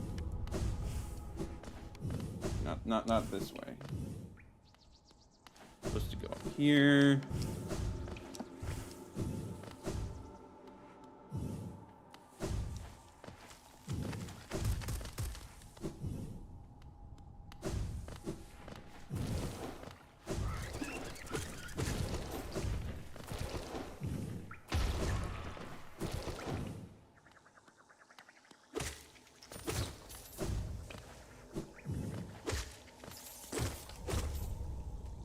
Not this way. Supposed to go up here.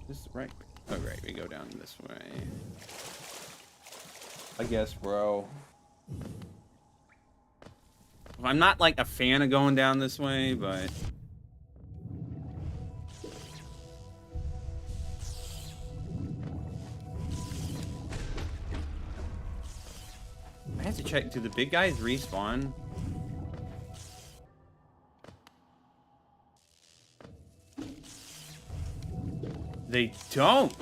This right way. Oh, right, we go down this way. I guess, bro. I'm not like a fan of going down this way, but I have to check. Do the big guys respawn? They don't.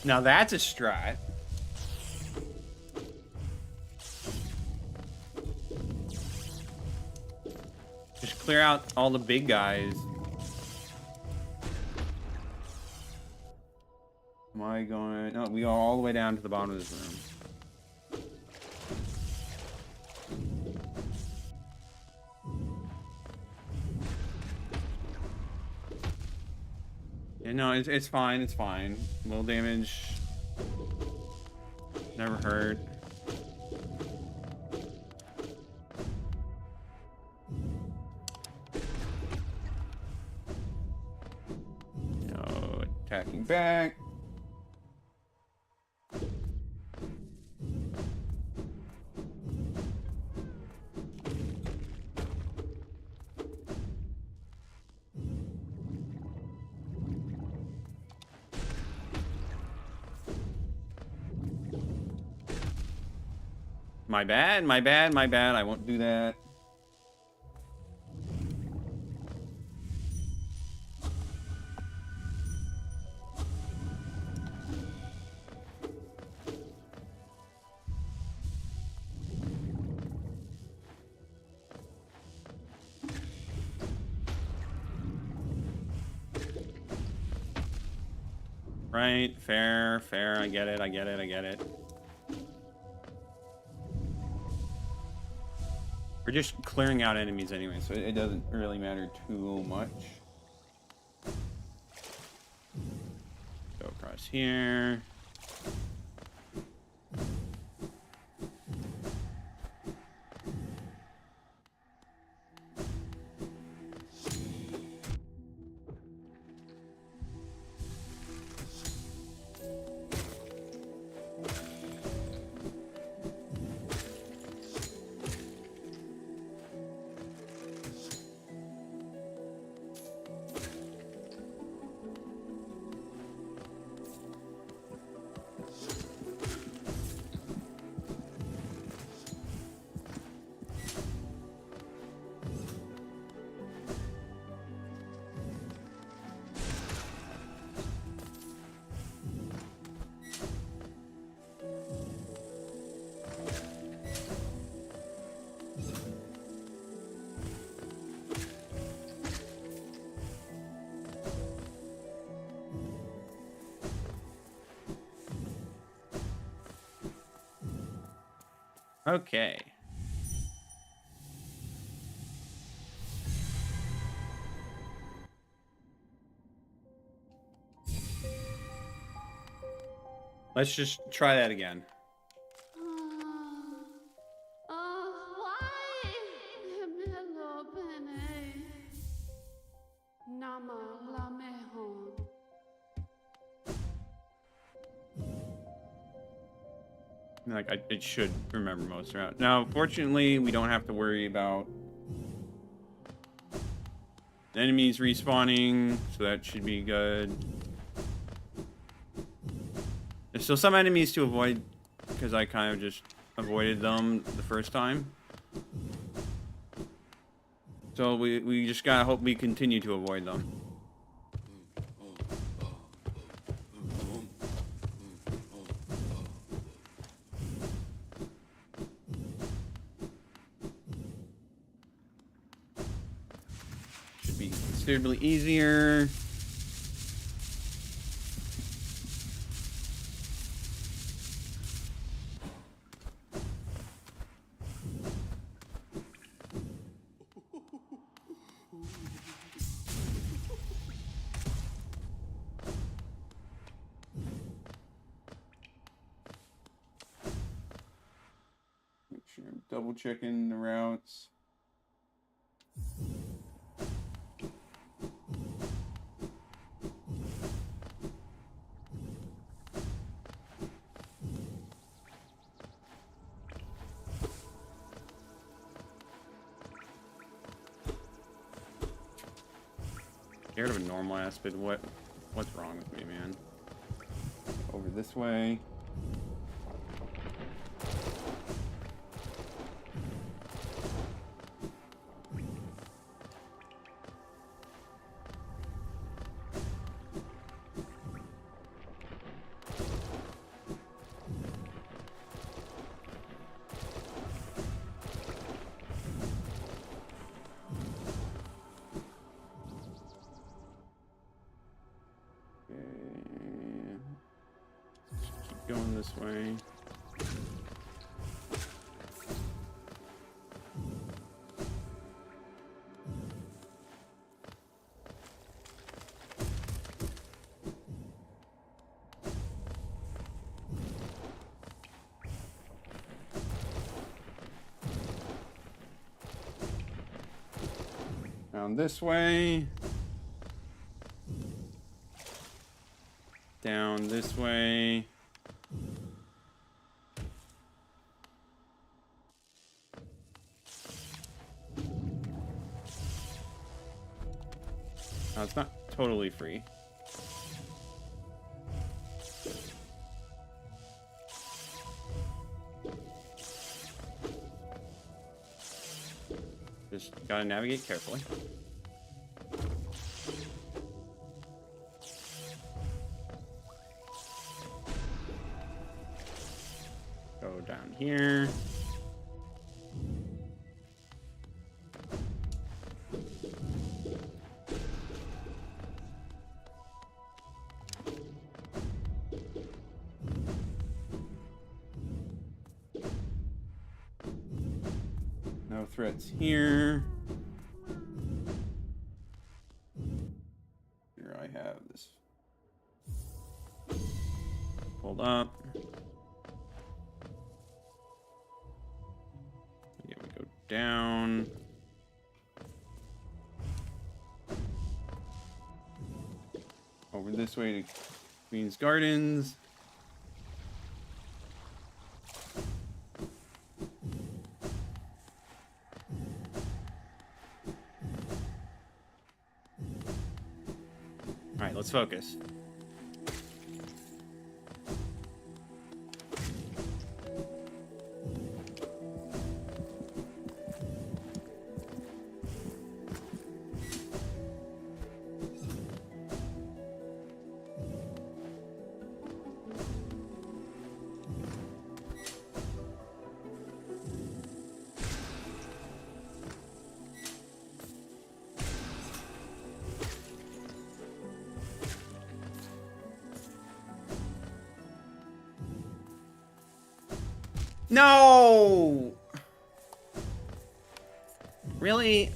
Now that's a strat. Just clear out all the big guys. Am I going? No, we go all the way down to the bottom of this room. Yeah, no, it's fine. It's fine. Little damage. Never hurt. No, attacking back. My bad, my bad, my bad. I won't do that. Right, fair, fair. I get it, I get it, I get it. We're just clearing out enemies anyway, so it doesn't really matter too much. Go across here. Okay. Let's just try that again. Like, it should remember most routes. Now, fortunately, we don't have to worry about enemies respawning, so that should be good. There's still some enemies to avoid, because I kind of just avoided them the first time. So we just gotta hope we continue to avoid them. Should be considerably easier. Make sure I'm double checking the routes. Scared of a normal aspid. What's wrong with me, man? Over this way. Keep going this way. Down this way. Down this way. No, it's not totally free. Just gotta navigate carefully. Go down here. No threats here. Here I have this. Hold up. Yeah, we go down. Over this way to Queen's Gardens. All right, let's focus. No! Really? It's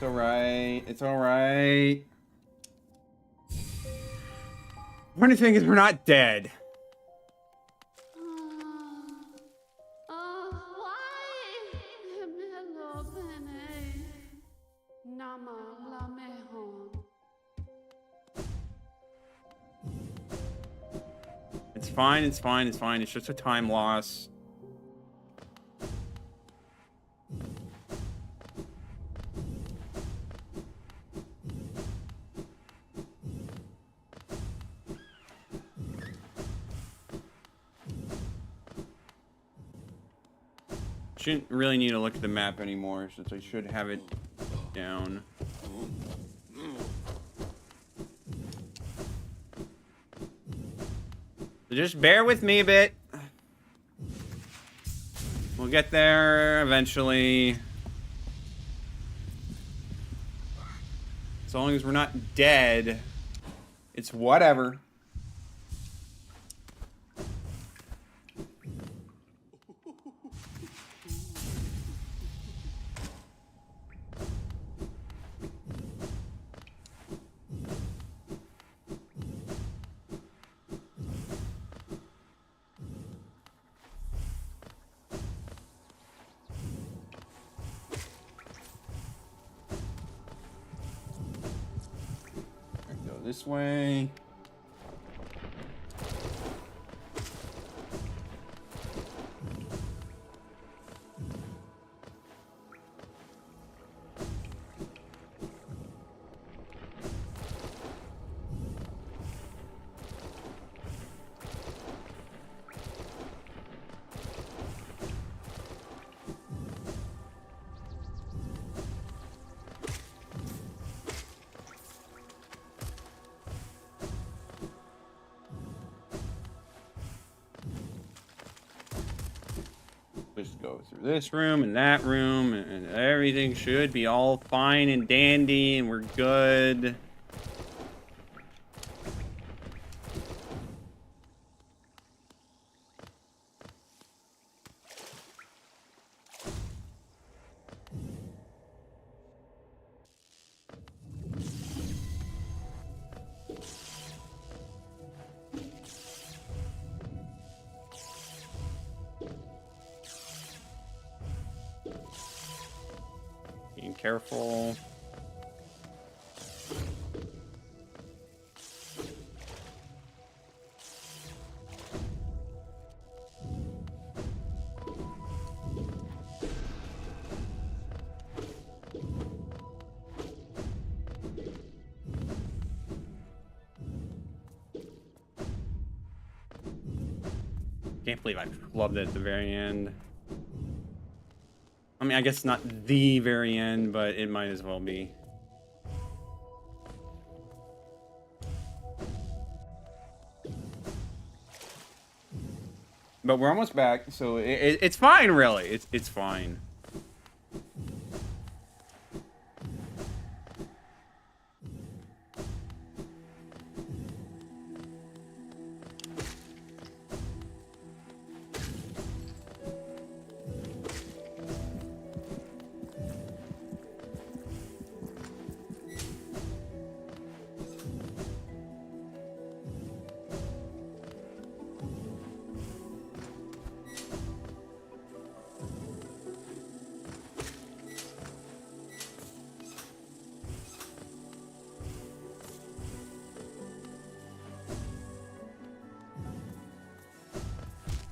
alright. It's alright. Funny thing is, we're not dead. It's fine, it's fine, it's fine. It's just a time loss. Shouldn't really need to look at the map anymore, since I should have it down. So just bear with me a bit. We'll get there eventually. As long as we're not dead, it's whatever. This way. Just go through this room and that room, and everything should be all fine and dandy, and we're good. Being careful. Can't believe I loved it at the very end. I mean, I guess not the very end, but it might as well be. But we're almost back, so it's fine, really. It's fine.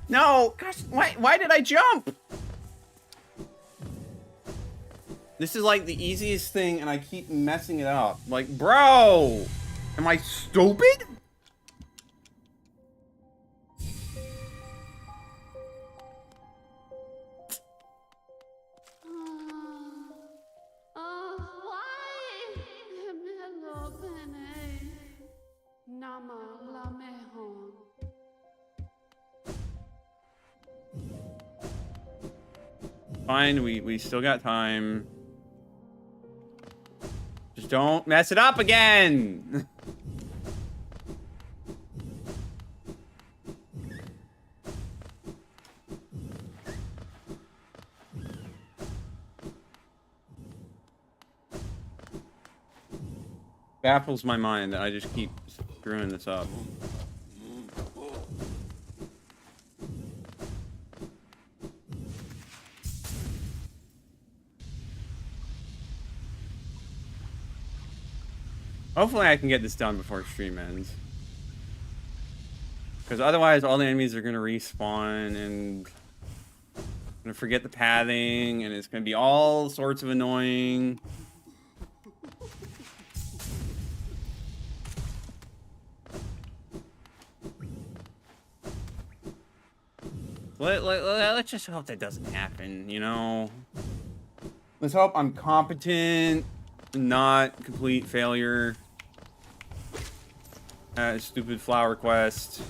No, gosh, why did I jump? This is like the easiest thing, and I keep messing it up. Like, bro, am I stupid? Fine, we still got time. Just don't mess it up again. Baffles my mind that I just keep screwing this up. Hopefully I can get this done before stream ends. Because otherwise, all the enemies are gonna respawn and gonna forget the pathing, and it's gonna be all sorts of annoying. Let's just hope that doesn't happen, you know? Let's hope I'm competent, not complete failure at a stupid flower quest.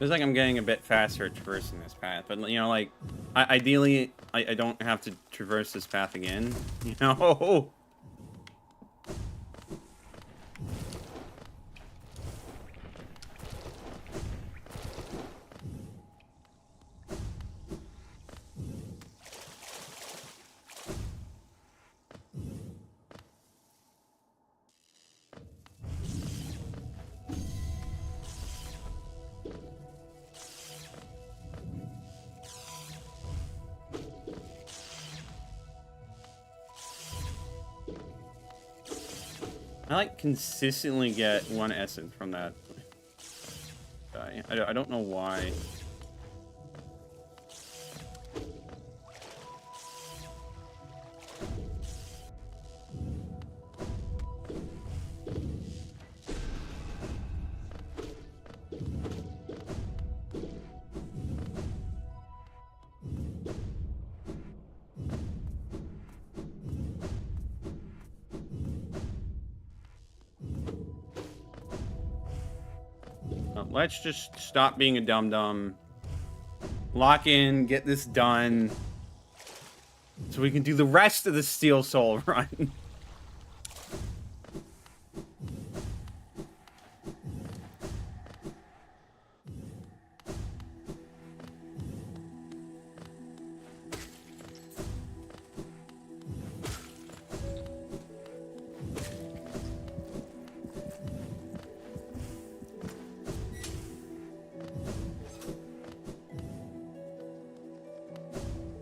Feels like I'm getting a bit faster at traversing this path, but you know, like, ideally, I don't have to traverse this path again, you know? I like consistently get 1 essence from that guy. I don't know why. Let's just stop being a dum-dum. Lock in, get this done. So we can do the rest of the Steel Soul run.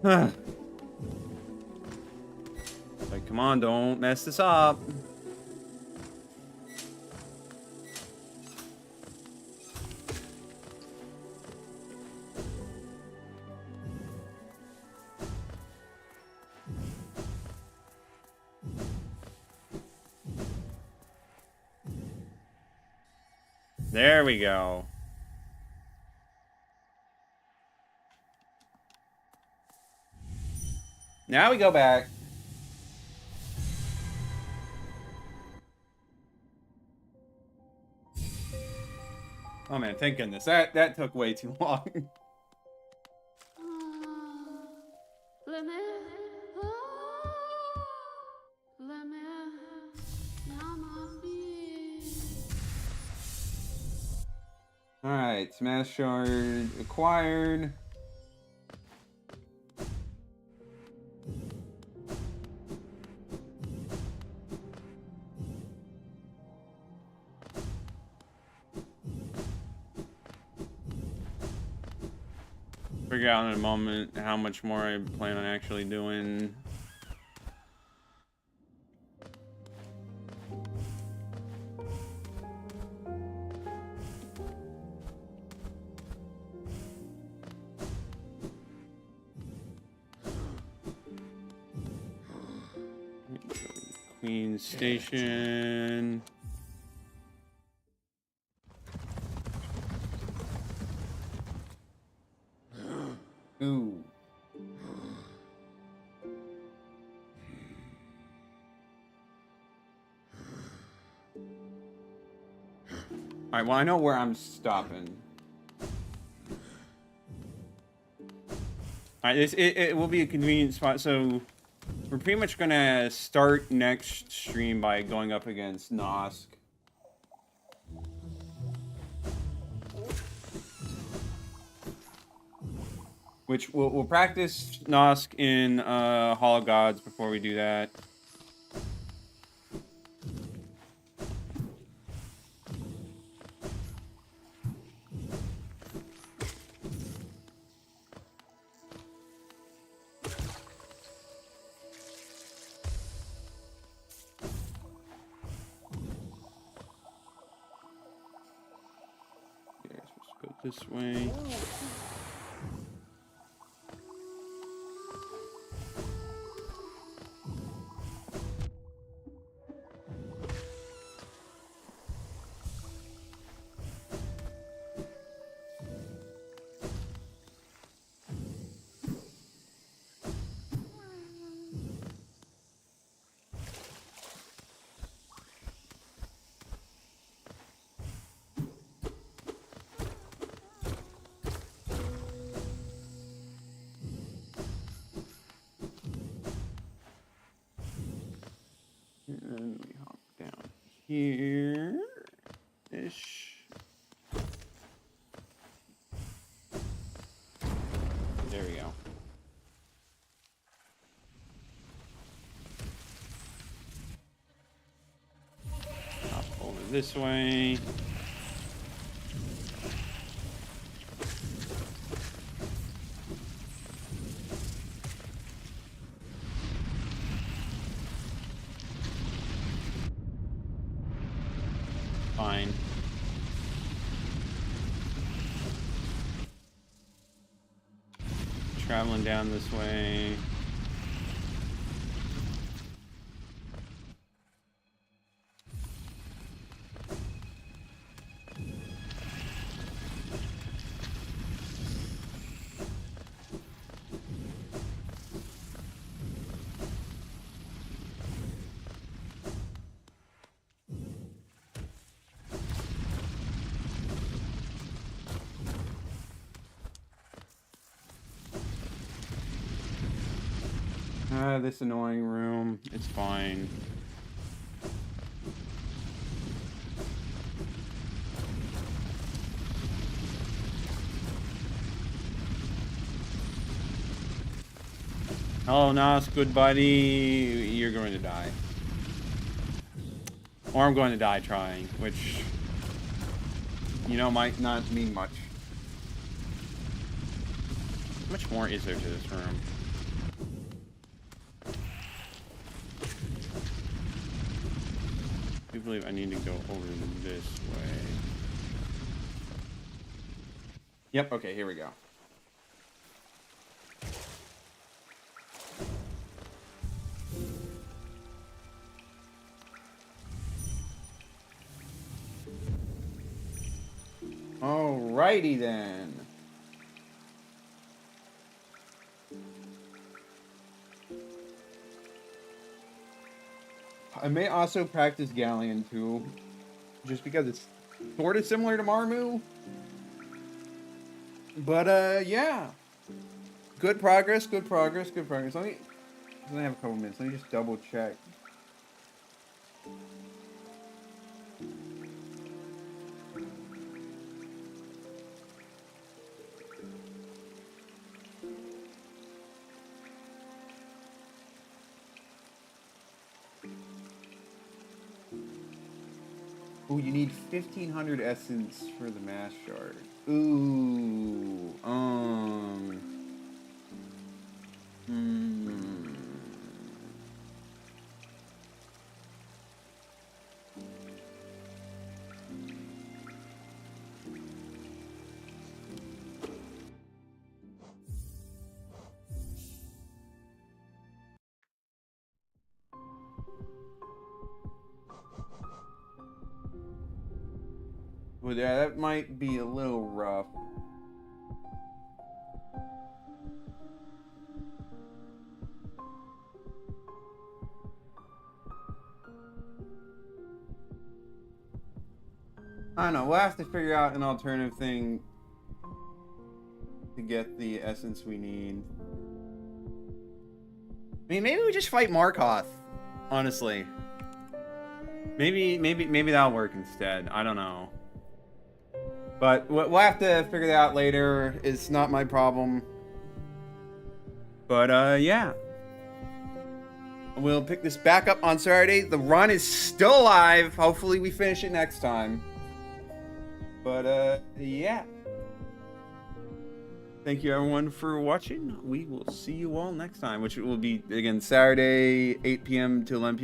Like, come on, don't mess this up. There we go. Now we go back. Oh man, thank goodness. That took way too long. Alright, Smash Shard acquired. Figure out in a moment how much more I plan on actually doing. Queen Station. Ooh. Alright, well, I know where I'm stopping. Alright, it will be a convenient spot, so we're pretty much gonna start next stream by going up against Nosk. Which we'll practice Nosk in Hall of Gods before we do that. Okay, so let's go this way. And we hop down here ish. There we go. Hop over this way. Fine. Traveling down this way. This annoying room. It's fine. Hello, Nas. Good buddy. You're going to die. Or I'm going to die trying, which, you know, might not mean much. How much more is there to this room? I do believe I need to go over this way. Yep, okay, here we go. Alrighty then. I may also practice Galleon too, just because it's sort of similar to Marmu. But yeah, good progress, good progress, good progress. Let me have a couple minutes. Let me just double check. Ooh, you need 1,500 essence for the mass shard. Ooh, Well, yeah, that might be a little rough. I don't know. We'll have to figure out an alternative thing to get the essence we need. I mean, maybe we just fight Markoth. Honestly, maybe that'll work instead. I don't know. But we'll have to figure that out later. It's not my problem. But yeah. We'll pick this back up on Saturday. The run is still alive. Hopefully we finish it next time. But yeah. Thank you everyone for watching. We will see you all next time, which will be again Saturday 8 p.m. to 11 p.m.